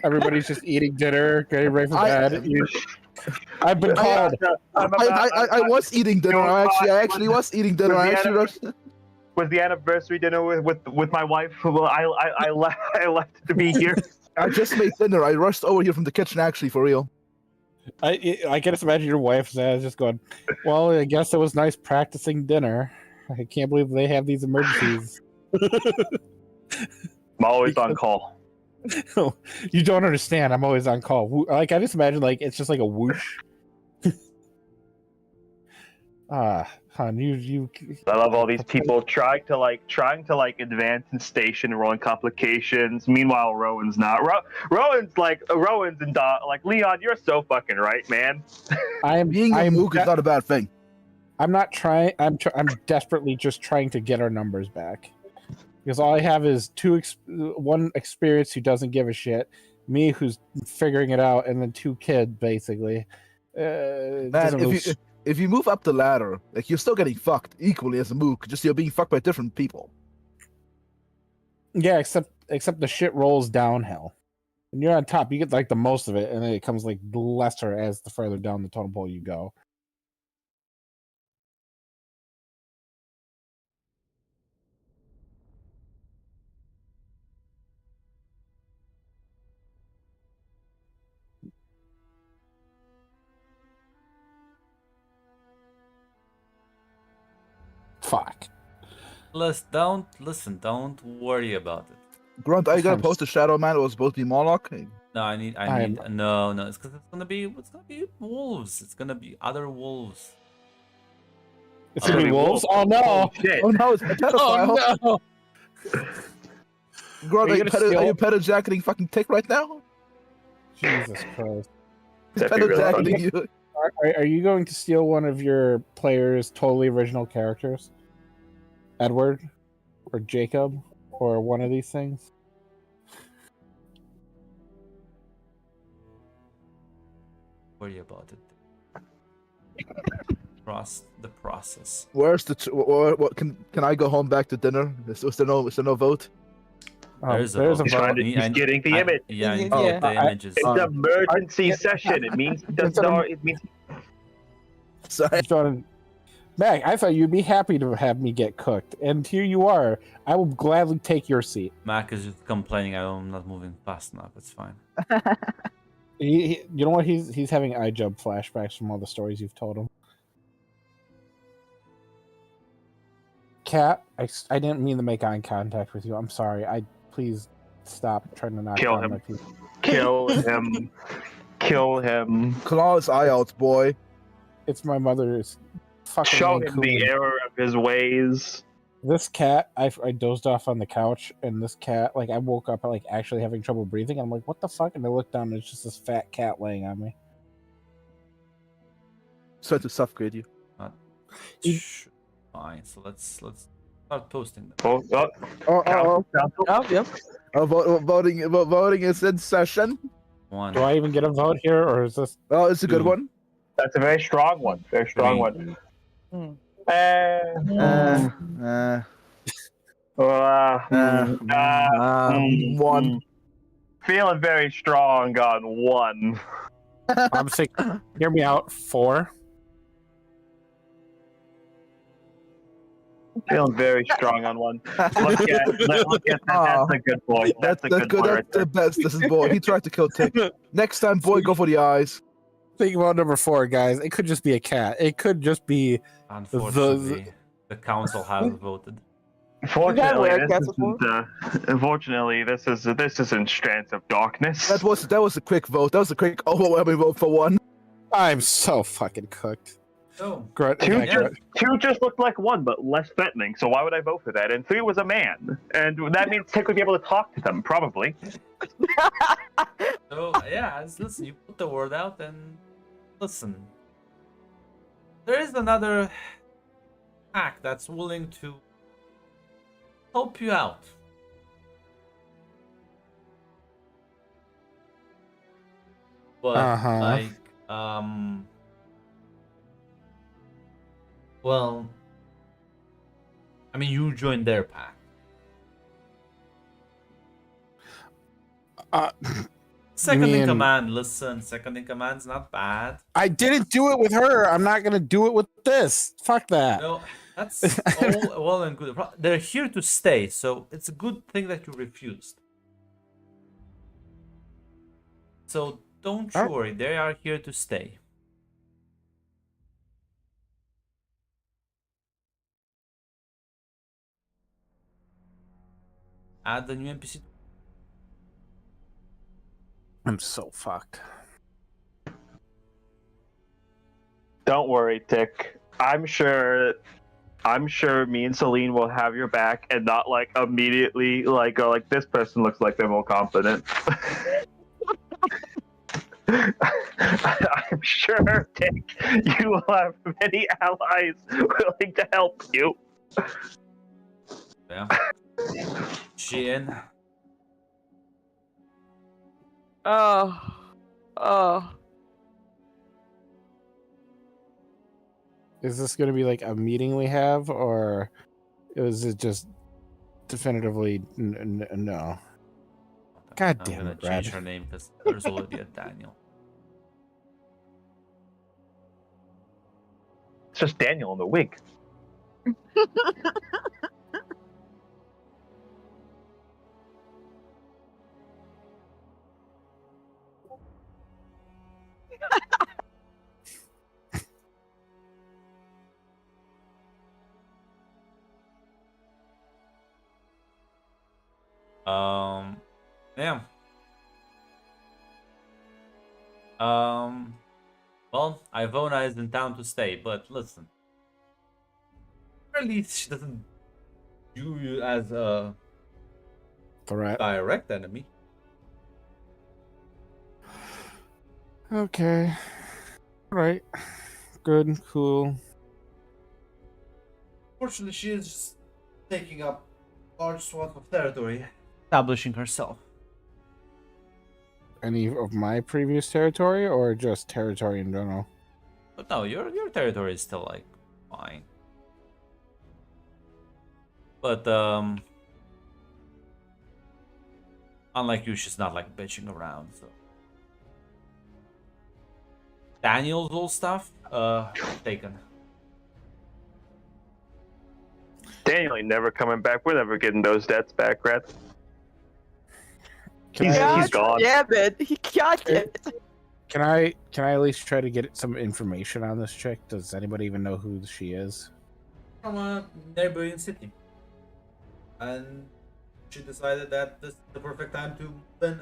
Everybody's just eating dinner, getting ready for bed. I've been called. I was eating dinner. I actually was eating dinner. I actually rushed. Was the anniversary dinner with my wife? Well, I left to be here. I just made dinner. I rushed over here from the kitchen, actually, for real. I can just imagine your wife's just going, well, I guess it was nice practicing dinner. I can't believe they have these emergencies. I'm always on call. You don't understand. I'm always on call. Like, I just imagine, like, it's just like a whoosh. Hon, you. I love all these people trying to advance in station, rolling complications. Meanwhile, Rowan's not. Rowan's and like Leon. You're so fucking right, man. Being a mook is not a bad thing. I'm not trying. I'm desperately just trying to get our numbers back, because all I have is one experience who doesn't give a shit, me who's figuring it out, and then two kid basically. Man, if you move up the ladder, like you're still getting fucked equally as a mook, just you're being fucked by different people. Yeah, except the shit rolls downhill. When you're on top, you get like the most of it, and then it comes like lesser as the further down the totem pole you go. Fuck. Don't worry about it. Grunt, are you gonna post a Shadow Man? It was supposed to be Moloch. No, I need no. It's because it's gonna be wolves. It's gonna be other wolves. It's gonna be wolves. Oh no! Shit. Oh no, it's a pedophile. Oh no! Grunt, are you pedo-jacketing fucking Tick right now? Jesus Christ! He's That'd be really pedo-jacketing you. Are you going to steal one of your players' totally original characters? Edward? Or Jacob? Or one of these things? Worry about it. Trust the process. Where's what can I go home back to dinner? Is there no vote? There's a He's, vote. he's getting the image. Yeah, I need Oh, to get the images. It's an emergency session. It means it means Sorry. Jordan, Mac, I thought you'd be happy to have me get cooked, and here you are. I will gladly take your seat. Mac is just complaining I'm not moving fast enough. It's fine. You know what? He's having iJump flashbacks from all the stories you've told him. Cat, I didn't mean to make eye contact with you. I'm sorry. Please stop trying to knock Kill down him. my people. kill him. Kill him. Claw his eye out, boy. It's my mother's fucking Show Maine him the Coon. error of his ways. This cat, I dozed off on the couch, and this cat, like, I woke up like actually having trouble breathing. I'm like, what the fuck? And I looked down, and it's just this fat cat laying on me. Trying to suffocate you. Fine. So let's start posting them. Yep. Voting is in session. One. Do I even get a vote here, or is this? Oh, it's a good Two. one. That's a very strong one. Very strong Three. one. Hmm. One. Feeling very strong on one. I'm thinking. Hear me out. 4. Feeling very strong on one. Look at that. That's a good boy. That's a good boy. Right That's the best. This is boy. He tried to kill Tick. Next time, boy, go for the eyes. Think about number 4, guys. It could just be a cat. It could just be. Unfortunately, the council has voted. Unfortunately, this isn't Strands of Darkness. That was a quick vote. That was a quick overwhelming vote for one. I'm so fucking cooked. Oh, Two just looked like one, but less threatening. So why would I vote for that? And 3 was a man, and that means Tick would be able to talk to them, probably. so yeah, listen. You put the word out, and listen. There is another pack that's willing to help you out. But like, well, I mean, you joined their pack. Second in command. Listen, second in command's not bad. I didn't do it with her. I'm not gonna do it with this. Fuck that. No, that's all well and good. They're here to stay, so it's a good thing that you refused. So don't you worry, they are here to stay. Add the new NPC. I'm so fucked. Don't worry, Tick. I'm sure me and Celine will have your back and not like immediately like go like this person looks like they're more confident. I'm sure, Tick, you will have many allies willing to help you. Yeah. Shein. Is this going to be like a meeting we have, or is it just definitively no? God damn I'm it, gonna change Brad. her name because there's already a Daniel. It's just Daniel in the wig. Yeah. Well, Ivona is in town to stay, but listen. At least she doesn't view you as a Threat. direct enemy. Okay. Right. Good. Cool. Fortunately, she is just taking up large swaths of territory, establishing herself. Any of my previous territory, or just territory in general? But no, your territory is still like fine. But unlike you, she's not like bitching around. So Daniel's old stuff, taken. Daniel ain't never coming back. We're never getting those debts back, Red. He's gone. Yeah, man. He got it. Can I at least try to get some information on this chick? Does anybody even know who she is? From a neighboring city. And she decided that this is the perfect time to move in.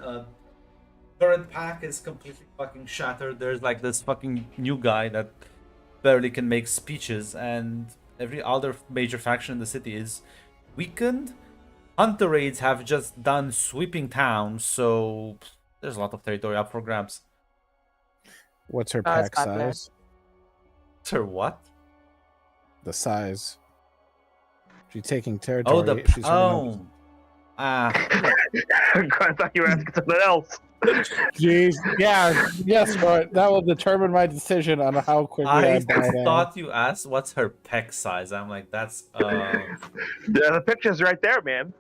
Current pack is completely fucking shattered. There's like this fucking new guy that barely can make speeches, and Every other major faction in the city is weakened. Hunter raids have just done sweeping towns, so there's a lot of territory up for grabs. What's her It's pack not bad. size? Sir, what? The size. She's taking Oh, territory. She's turning I thought you were asking something else. Jeez, yeah, yes, but that will determine my decision on how quickly I I buy that. thought you asked what's her peck size. I'm like, that's The picture's right there, man.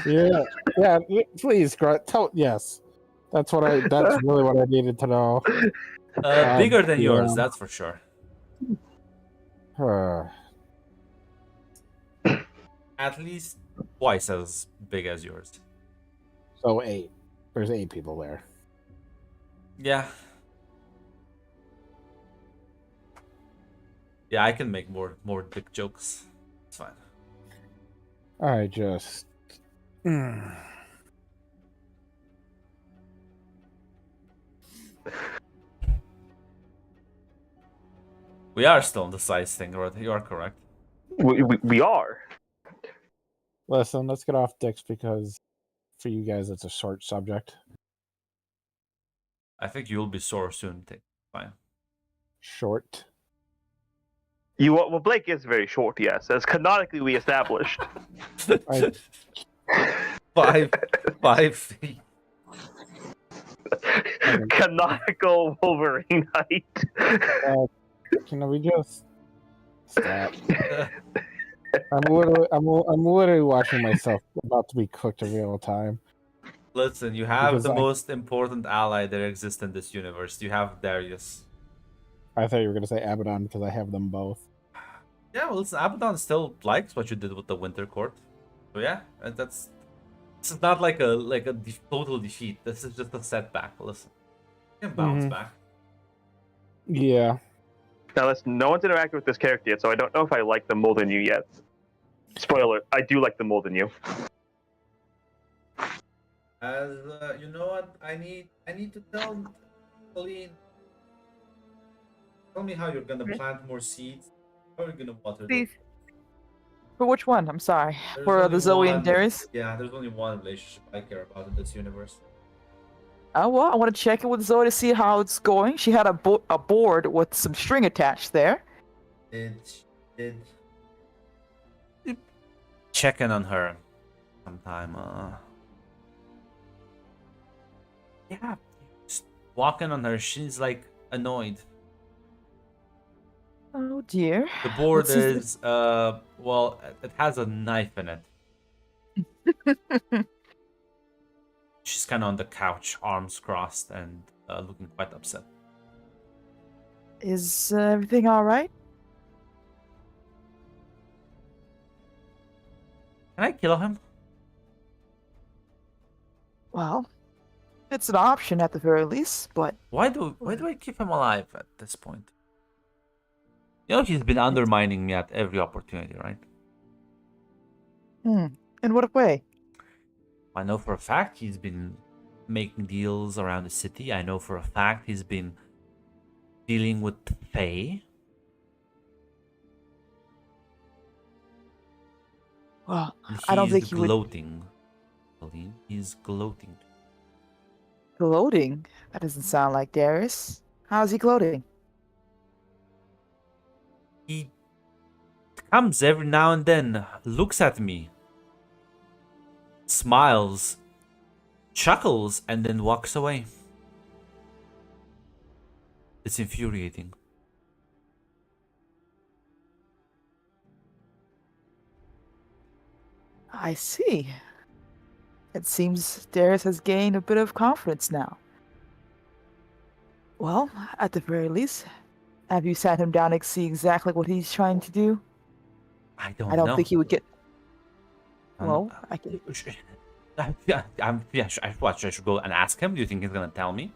Yeah, please, Grunt. Yes, that's really what I needed to know. bigger than yeah. yours, that's for sure. At least twice as big as yours. So 8. There's 8 people there. Yeah. Yeah, I can make more dick jokes. It's fine. I just. We are still on the size thing, right? You are correct. We are. Listen, let's get off dicks because for you guys it's a short subject. I think you'll be sore soon. Fine. Short. Well, Blake is very short, yes, as canonically we established. 5 feet. Canonical Wolverine height. Can we just stop? I'm literally watching myself about to be cooked in real time. Listen, you have Because the most important ally that exists in this universe. You have Darius. I thought you were gonna say Abaddon because I have them both. Yeah, well, listen, Abaddon still likes what you did with the Winter Court. So yeah, this is not like a total defeat. This is just a setback. Listen, you can bounce back. Yeah. Now listen, no one's interacted with this character yet, so I don't know if I like them more than you yet. Spoiler, I do like them more than you. As you know what, I need to tell Colleen. Tell me how you're gonna plant more seeds. How are you gonna water them? Please. For which one? I'm sorry. There's For only the Zoe and one- Darius? Yeah, there's only one relationship I care about in this universe. Oh, well, I want to check it with Zoe to see how it's going. She had a board with some string attached there. Did check in on her sometime. Yeah, just walking on her. She's like annoyed. Oh dear. The board What's his- is well, it has a knife in it. She's kind of on the couch, arms crossed, and looking quite upset. Is everything all right? Can I kill him? Well, it's an option at the very least, but Why do I keep him alive at this point? You know he's been undermining me at every opportunity, right? in what way? I know for a fact he's been making deals around the city. I know for a fact he's been dealing with Faye. Well, And I don't he's think he would. gloating. Colleen. He's gloating. Gloating? That doesn't sound like Darius. How's he gloating? He comes every now and then, looks at me, smiles, chuckles, and then walks away. It's infuriating. I see. It seems Darius has gained a bit of confidence now. Well, at the very least, have you sat him down to see exactly what he's trying to do? I don't I don't know. think he would get. Um, Well, I can. I should go and ask him. Do you think he's gonna tell me?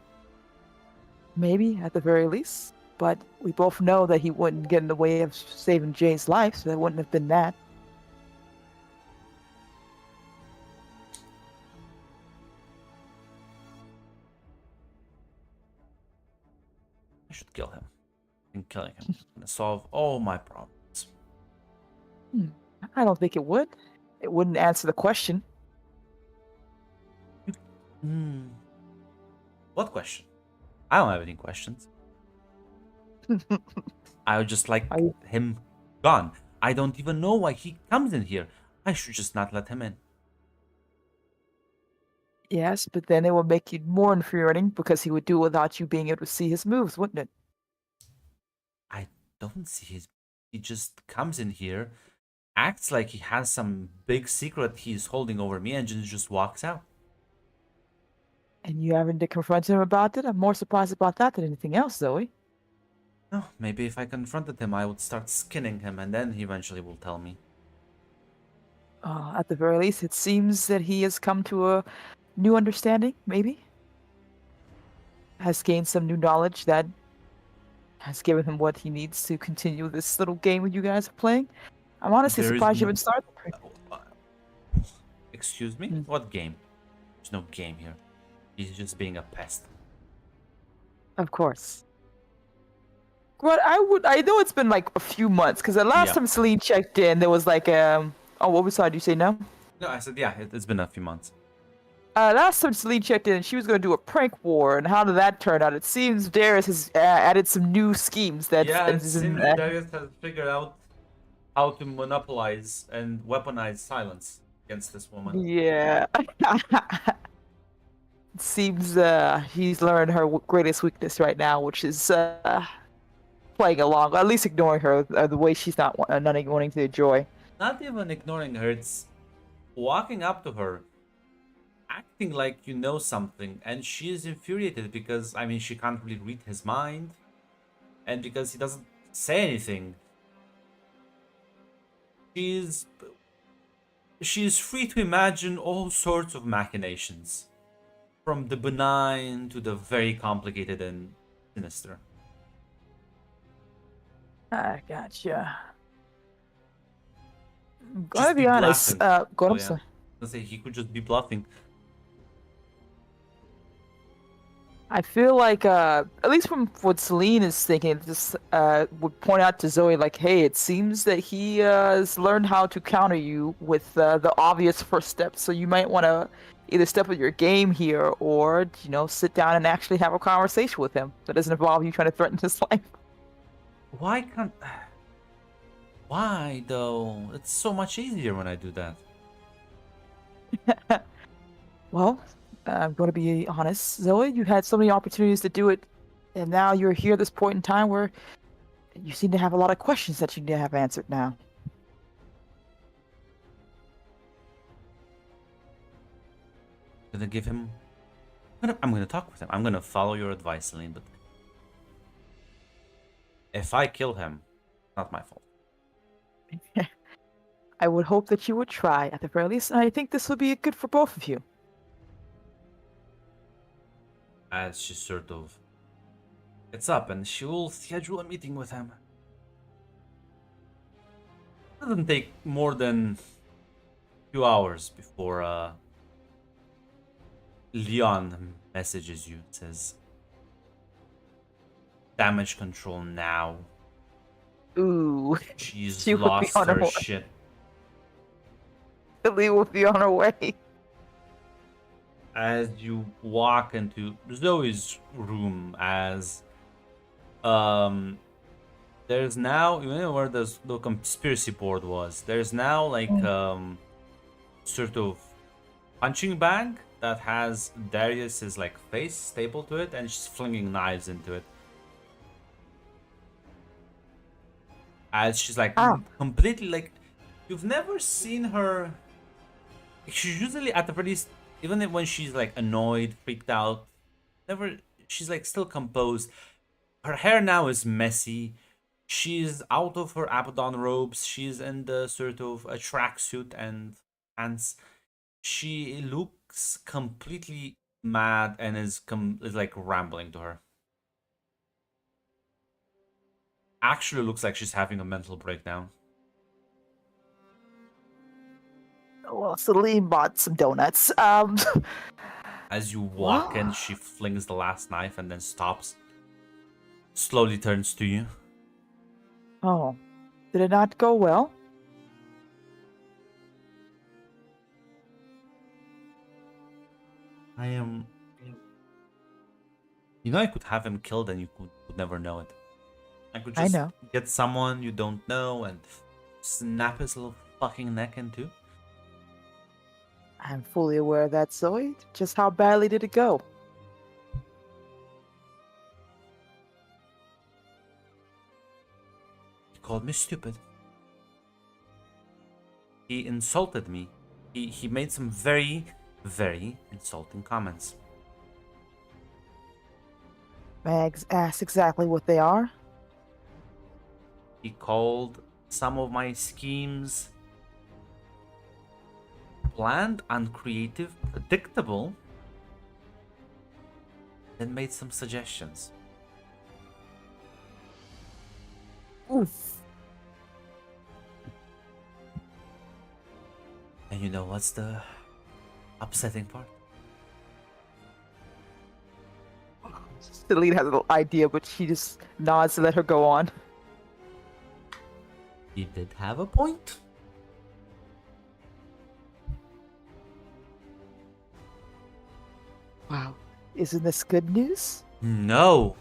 Maybe, at the very least. But we both know that he wouldn't get in the way of saving Jay's life, so that wouldn't have been that. I should kill him. And killing him is gonna solve all my problems. I don't think it would. It wouldn't answer the question. Hmm. What question? I don't have any questions. I would just like I- him gone. I don't even know why he comes in here. I should just not let him in. Yes, but then it would make you more infuriating because he would do it without you being able to see his moves, wouldn't it? I don't see his. He just comes in here, acts like he has some big secret he's holding over me, and just walks out. And you having to confront him about it? I'm more surprised about that than anything else, Zoe. No, maybe if I confronted him, I would start skinning him, and then he eventually will tell me. At the very least, it seems that he has come to a new understanding, maybe? Has gained some new knowledge that has given him what he needs to continue this little game you guys are playing. I'm honestly There is surprised you no- haven't started. Excuse me? Hmm. What game? There's no game here. He's just being a pest. Of course. But I know it's been like a few months, because the last Yeah. time Celine checked in, there was like, oh, what was that? Did you say no? No, I said, yeah, it's been a few months. Last time Celine checked in, she was going to do a prank war, and how did that turn out? It seems Darius has added some new schemes that. Yeah, it seems Darius has figured out how to monopolize and weaponize silence against this woman. Yeah. It seems he's learned her greatest weakness right now, which is playing along, or at least ignoring her the way she's not wanting to enjoy. Not even ignoring her, it's walking up to her, acting like you know something, and she is infuriated because, I mean, she can't really read his mind, and because he doesn't say anything. She's free to imagine all sorts of machinations, from the benign to the very complicated and sinister. I gotcha. I'm Just gonna be be honest. bluffing. Go Oh, on, yeah. sir. Let's say he could just be bluffing. I feel like, at least from what Celine is thinking, this would point out to Zoe, like, hey, it seems that he has learned how to counter you with the obvious first step. So you might want to either step up your game here, or sit down and actually have a conversation with him that doesn't involve you trying to threaten his life. Why can't... Why, though? It's so much easier when I do that. Well, I'm going to be honest, Zoe. You had so many opportunities to do it, and now you're here at this point in time where you seem to have a lot of questions that you need to have answered now. I'm gonna give him... I'm gonna talk with him. I'm gonna follow your advice, Celine, but... If I kill him, not my fault. I would hope that you would try, at the very least, and I think this would be good for both of you. As she sort of gets up and she will schedule a meeting with him. Doesn't take more than a few hours before Leon messages you, says damage control now. Ooh, She's She will be lost on her her way. shit. Lily will be on her way. As you walk into Zoe's room, as there's now, you know where the conspiracy board was, there's now like sort of punching bag that has Darius's like face stapled to it, and she's flinging knives into it as she's like Ah. completely like, you've never seen her. She's usually at the very least, even when she's like annoyed, freaked out, never, she's like still composed. Her hair now is messy. She's out of her Abaddon robes. She's in the sort of a tracksuit and pants. She looks completely mad and is like rambling to her. Actually looks like she's having a mental breakdown. Well, Celine bought some donuts. As you walk in, she flings the last knife and then stops. Slowly turns to you. Oh, did it not go well? I am. You know, I could have him killed and you would never know it. I could I just know. get someone you don't know and snap his little fucking neck in two. I'm fully aware of that, Zoe. Just how badly did it go? He called me stupid. He insulted me. He made some very, very insulting comments. Mags asked exactly what they are. He called some of my schemes planned, uncreative, predictable, then made some suggestions. Oof. And you know what's the upsetting part? Celine has a little idea, but she just nods to let her go on. He did have a point. Wow. Isn't this good news? No.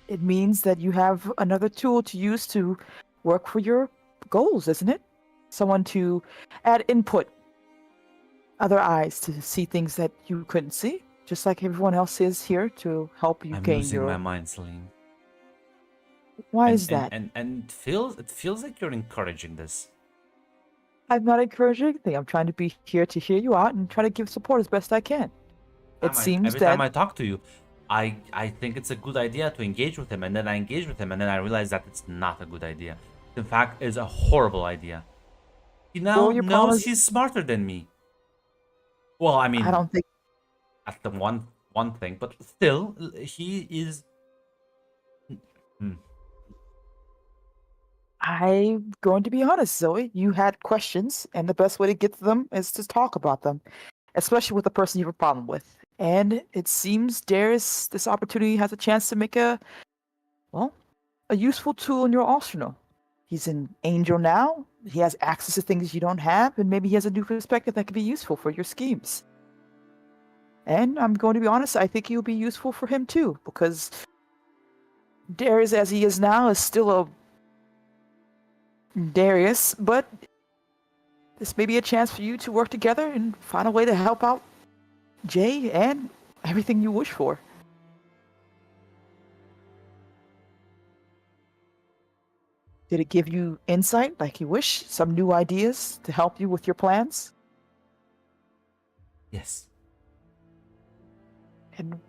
It means that you have another tool to use to work for your goals, isn't it? Someone to add input, other eyes to see things that you couldn't see, just like everyone else is here to help you I'm gain losing your. my mind, Celine. Why and, is that? And it feels like you're encouraging this. I'm not encouraging anything. I'm trying to be here to hear you out and try to give support as best I can. It seems Every that time I talk to you, I think it's a good idea to engage with him, and then I engage with him, and then I realize that it's not a good idea. In fact, it's a horrible idea. He now Well, your knows problem is- he's smarter than me. Well, I mean, I don't think at the one thing, but still, he is. Hmm. I'm going to be honest, Zoe. You had questions, and the best way to get to them is to talk about them, especially with the person you have a problem with. And it seems this opportunity has a chance to make a useful tool in your arsenal. He's an angel now. He has access to things you don't have, and maybe he has a new perspective that could be useful for your schemes. And I'm going to be honest, I think he'll be useful for him too, because Darius, as he is now, is still a Darius, but this may be a chance for you to work together and find a way to help out Jay and everything you wish for. Did it give you insight like you wish? Some new ideas to help you with your plans? Yes. And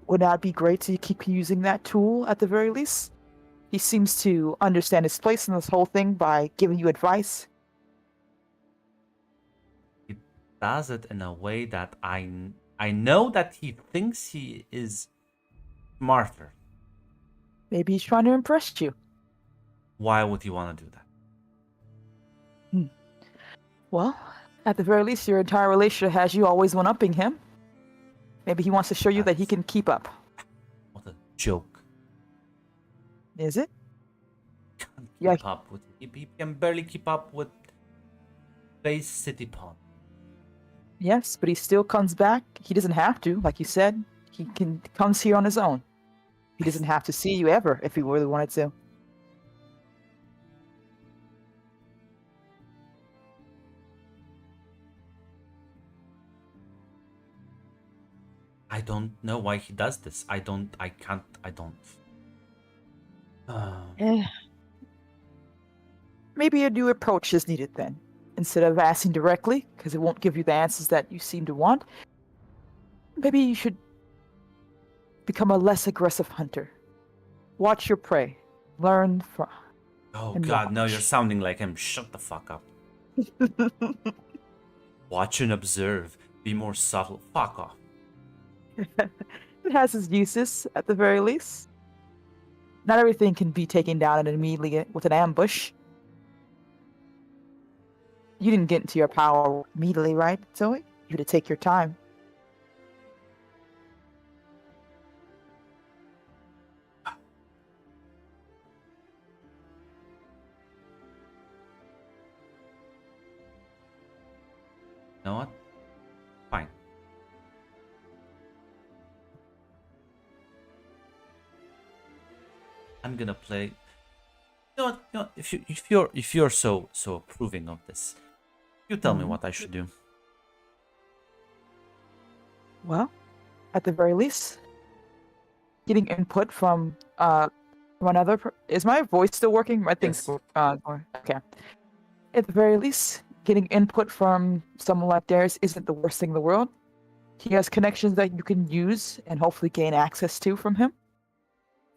would that be great to keep using that tool at the very least? He seems to understand his place in this whole thing by giving you advice. He does it in a way that I know that he thinks he is smarter. Maybe he's trying to impress you. Why would he want to do that? Well, at the very least, your entire relationship has you always one-upping him. Maybe he wants to show you that he That's- can keep up. What a joke. Is it? Can't Yeah. keep up with. He can barely keep up with Base City Pawn. Yes, but he still comes back. He doesn't have to, like you said. He comes here on his own. He doesn't have to see you ever if he really wanted to. I don't know why he does this. I don't. Eh. Maybe a new approach is needed then. Instead of asking directly, because it won't give you the answers that you seem to want, maybe you should become a less aggressive hunter. Watch your prey. Learn from. Oh And God, no! You're watch. sounding like him. Shut the fuck up. Watch and observe. Be more subtle. Fuck off. It has its uses, at the very least. Not everything can be taken down and immediately with an ambush. You didn't get into your power immediately, right, Zoe? You had to take your time. You know what? Fine. I'm gonna play. You know what, if you're so approving of this, you tell me Mhm. what I should do. Well, at the very least, getting input from another. Is my voice still working? My thing's Yes. going. Okay. At the very least, getting input from someone like Darius isn't the worst thing in the world. He has connections that you can use and hopefully gain access to from him.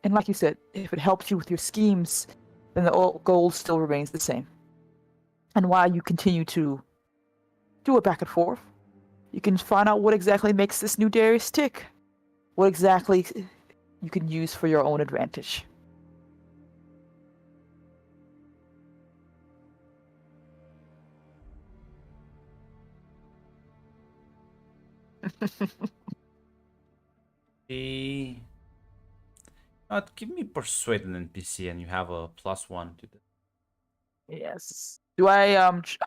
And like you said, if it helps you with your schemes, then the goal still remains the same. And while you continue to do it back and forth, you can find out what exactly makes this new Darius tick. What exactly you can use for your own advantage. Give me persuade an NPC and you have a +1 to this. Yes. Do I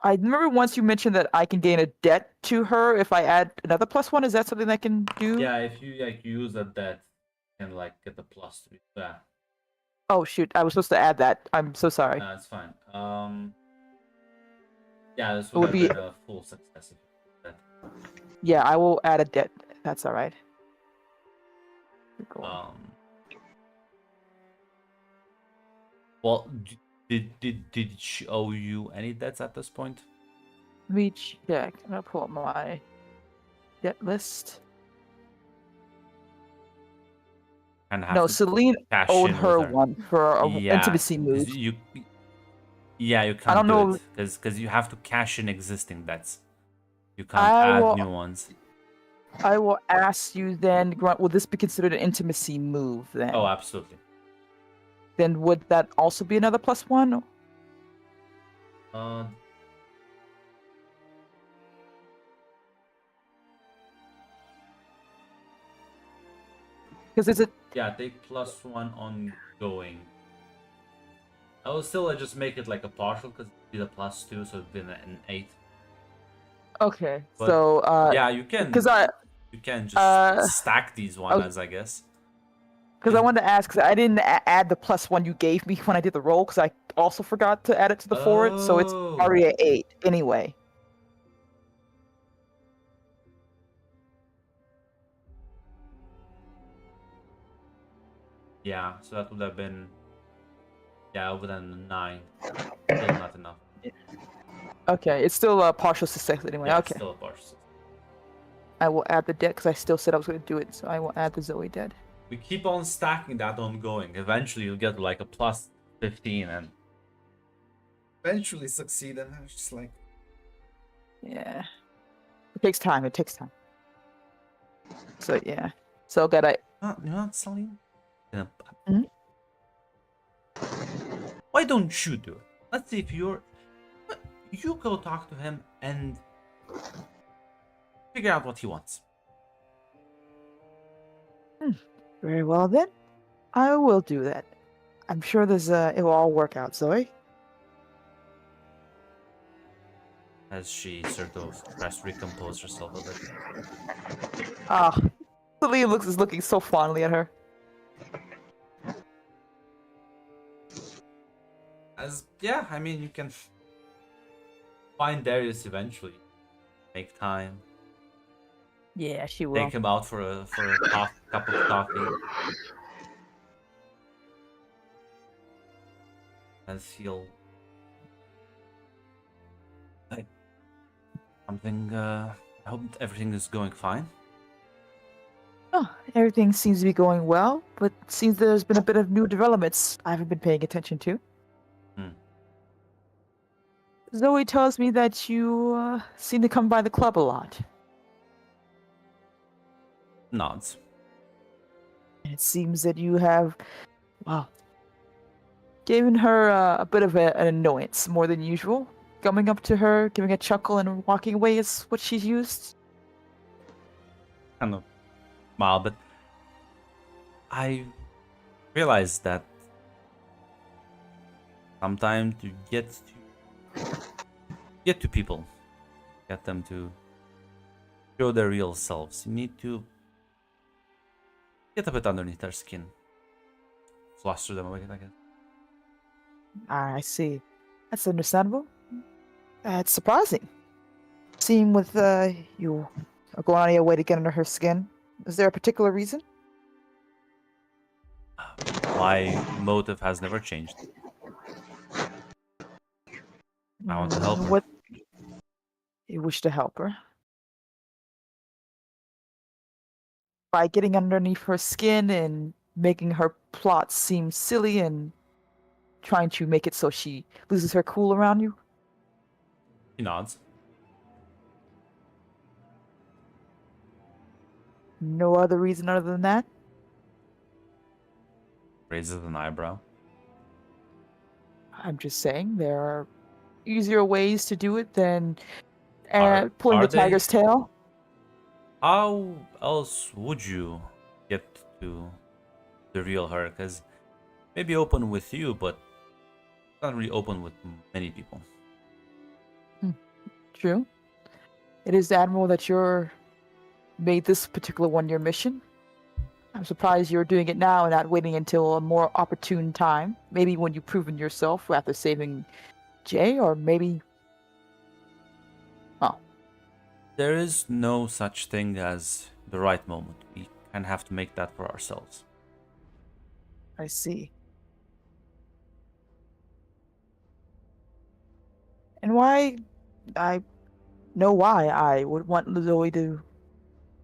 remember once you mentioned that I can gain a debt to her if I add another +1. Is that something I can do? Yeah, if you like use a debt and like get the +3. Yeah, Oh shoot, I was supposed to add that. I'm so sorry. it's fine. Yeah, this It would would have be been a full success if you did that. Yeah, I will add a debt. That's all right. Cool. Well, did she owe you any debts at this point? Let me check. I'm gonna pull up my debt list. And have No, to Celine cash owed in with her one for a Yeah, intimacy 'cause move. you can't don't do know- it because you have to cash in existing debts. You can't I add will- new ones. I will ask you then, Grunt, will this be considered an intimacy move then? Oh, absolutely. Then would that also be another +1? Uh, Because is it yeah, take +1 ongoing. I will still just make it like a partial because it'd be the +2, so it'd be an 8. okay? But, So Yeah, you can. because You can just uh, stack these ones, I guess. I wanted to ask, 'cause I didn't add the +1 you gave me when I did the roll, because I also forgot to add it to the forward, so it's Oh. already at 8 anyway. Yeah, so that would have been. Yeah, over than 9. Still not enough. Okay, it's still a partial success anyway. Yeah, Okay, still a partial. I will add the debt because I still said I was going to do it, so I will add the Zoe debt. We keep on stacking that ongoing. Eventually, you'll get like a +15 and eventually succeed. And it's just like, Yeah, it takes time. It takes time. So yeah, so got I. you know what, Salim? Mhm. Why don't you do it? Let's see if you go talk to him and figure out what he wants. Very well then, I will do that. I'm sure it will all work out, Zoe. As she sort of tries to recompose herself a bit. Ah, Celine is looking so fondly at her. Yeah, I mean, you can find Darius eventually. Make time. Yeah, she will. Take him out for a cup of coffee. As he'll like something. I hope everything is going fine. Oh, everything seems to be going well, but it seems there's been a bit of new developments I haven't been paying attention to. Zoe tells me that you seem to come by the club a lot. Nods. It seems that you have, well, given her a bit of an annoyance more than usual. Coming up to her, giving a chuckle, and walking away is what she's used. Kind of mild, but I realized that sometimes to get to people, get them to show their real selves, you need to get a bit underneath their skin. fluster them away, I guess. I see. That's understandable. It's surprising. Seeing with you are going out of your way to get under her skin. Is there a particular reason? My motive has never changed. I want to help her. What you wish to help her? By getting underneath her skin and making her plot seem silly and trying to make it so she loses her cool around you? He nods. No other reason other than that? Raises an eyebrow. I'm just saying there are easier ways to do it than pulling Are the tiger's tail. How else would you get to the real her? Because maybe open with you, but not really open with many people. True. It is admirable that you're made this particular one your mission. I'm surprised you're doing it now and not waiting until a more opportune time. Maybe when you've proven yourself after saving Jay, or maybe... Oh. There is no such thing as the right moment. We kind of have to make that for ourselves. I see. And why... I know why I would want Zoe to...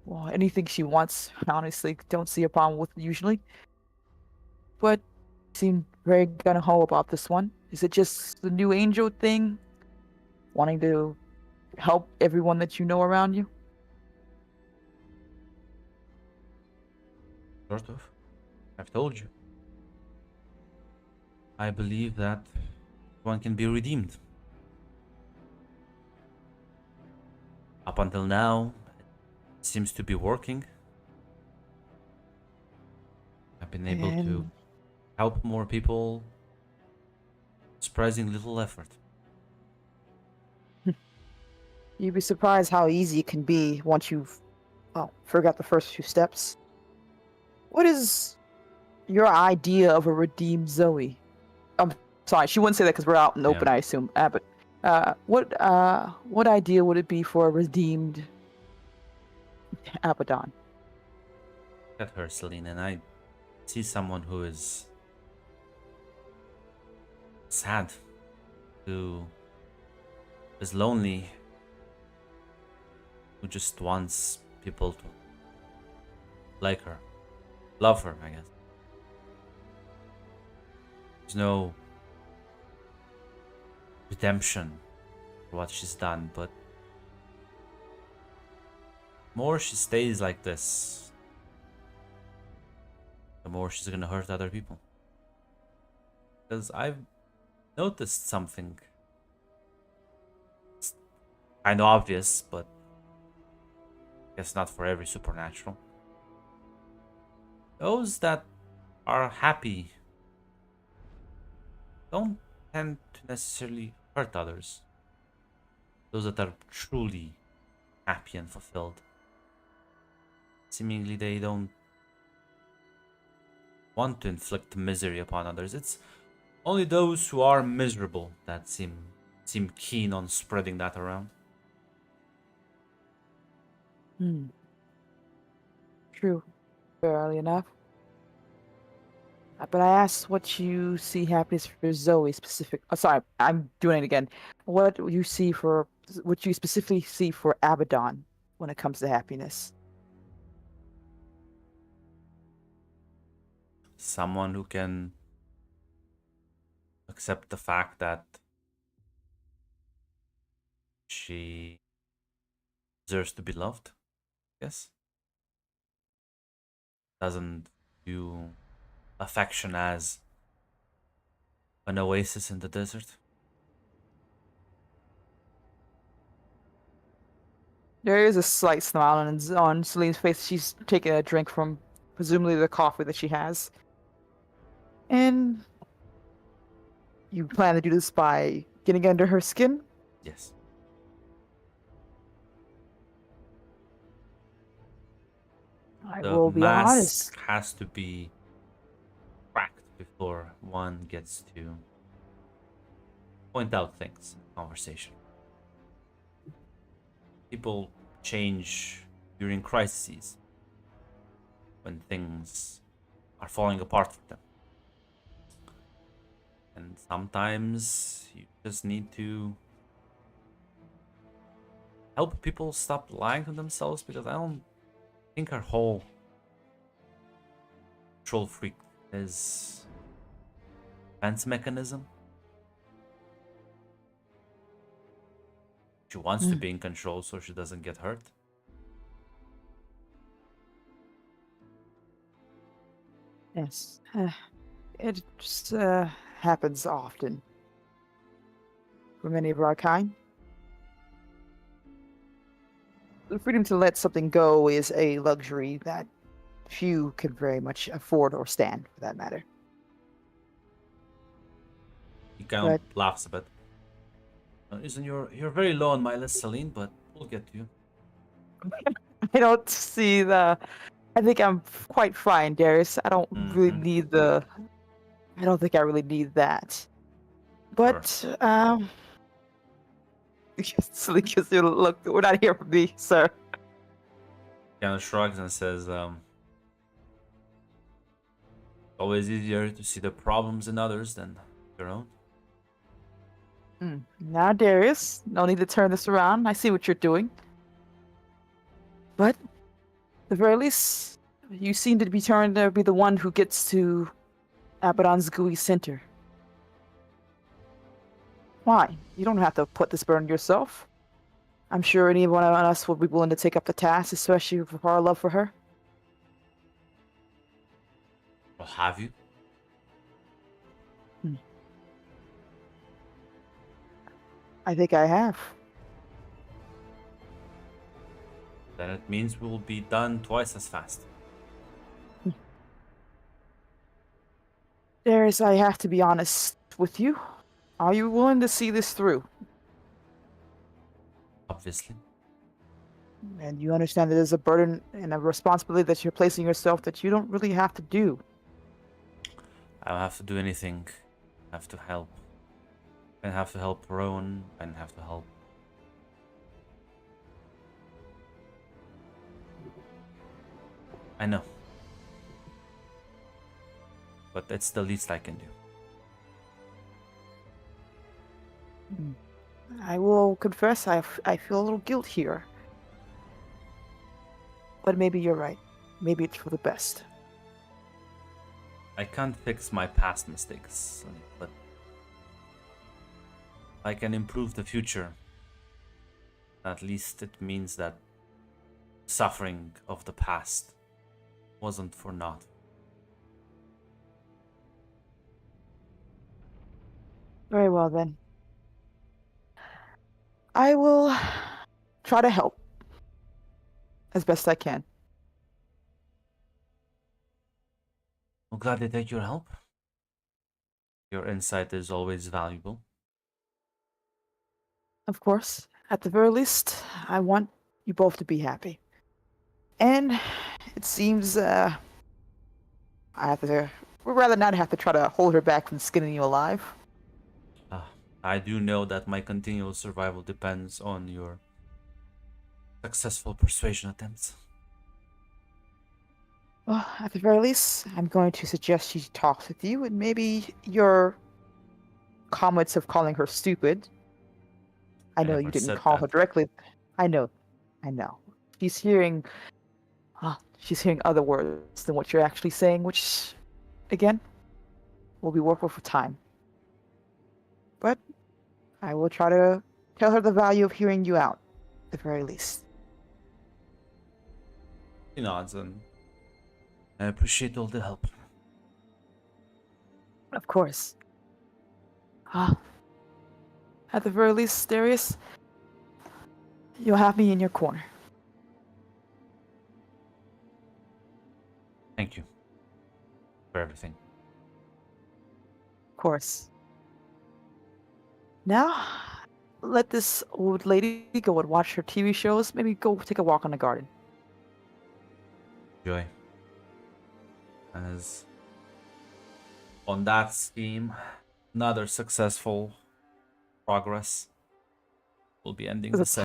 Well, anything she wants, honestly, don't see a problem with usually. But seem very gung-ho about this one. Is it just the new angel thing? Wanting to help everyone that you know around you? Sort of. I've told you. I believe that one can be redeemed. Up until now, it seems to be working. I've been able to And help more people. Surprising little effort. you'd be surprised how easy it can be once you've, forgot the first few steps. What is your idea of a redeemed Zoe? I'm sorry, she wouldn't say that because we're out in the open, Yeah. I assume. But what idea would it be for a redeemed Abaddon? Look at her, Celine, and I see someone who is sad, who is lonely, who just wants people to like her, love her, I guess. There's no redemption for what she's done, but more she stays like this, the more she's gonna hurt other people. Because I've noticed something. It's kind of obvious, but I guess not for every supernatural. Those that are happy don't tend to necessarily hurt others. Those that are truly happy and fulfilled, seemingly they don't want to inflict misery upon others. It's only those who are miserable that seem keen on spreading that around. True. Fairly enough. But I asked what you see happiness for Zoe specific. Oh, sorry, I'm doing it again. What you specifically see for Abaddon when it comes to happiness? Someone who can accept the fact that she deserves to be loved, yes. Doesn't view affection as an oasis in the desert. There is a slight smile on Celine's face. She's taking a drink from presumably the coffee that she has. And you plan to do this by getting under her skin? Yes. I The will be mask honest. has to be cracked before one gets to point out things in conversation. People change during crises when things are falling apart for them. And sometimes you just need to help people stop lying to themselves, because I don't think our whole control freak is defense mechanism. She wants to be in control so she doesn't get hurt. Yes. It just happens often for many of our kind. The freedom to let something go is a luxury that few can very much afford or stand, for that matter. He kind of laughs a bit. Isn't you're very low on my list, Celine, but we'll get to you. I don't see the. I think I'm quite fine, Darius. I don't really need the. I don't think I really need that. But Celine gives you a look. We're not here for me, sir. Kind of shrugs and says, always easier to see the problems in others than your own. Now, Darius, no need to turn this around. I see what you're doing. But, at the very least, you seem to be turned to be the one who gets to Abaddon's GUI center. Why? You don't have to put this burden yourself. I'm sure any one of us would be willing to take up the task, especially for our love for her. Well, have you? I think I have. Then it means we'll be done twice as fast. Darius, I have to be honest with you. Are you willing to see this through? Obviously. And you understand that there's a burden and a responsibility that you're placing yourself that you don't really have to do. I don't have to do anything. I have to help. I have to help Rowan. I have to help. I know. But it's the least I can do. I will confess I feel a little guilt here. But maybe you're right. Maybe it's for the best. I can't fix my past mistakes, but I can improve the future. At least it means that suffering of the past wasn't for naught. Very well then. I will try to help as best I can. I'm glad to take your help. Your insight is always valuable. Of course, at the very least, I want you both to be happy. And it seems I have to. We'd rather not have to try to hold her back from skinning you alive. I do know that my continual survival depends on your successful persuasion attempts. Well, at the very least, I'm going to suggest she talks with you, and maybe your comments of calling her stupid. I know you didn't call her directly. I know. She's hearing other words than what you're actually saying, which, again, will be worth for time. But I will try to tell her the value of hearing you out, at the very least. He nods, and I appreciate all the help. Of course. At the very least, Darius, you'll have me in your corner. Thank you for everything. Of course. Now, let this old lady go and watch her TV shows. Maybe go take a walk on the garden. Joy. As on that scheme. Another successful progress. We'll be ending the session.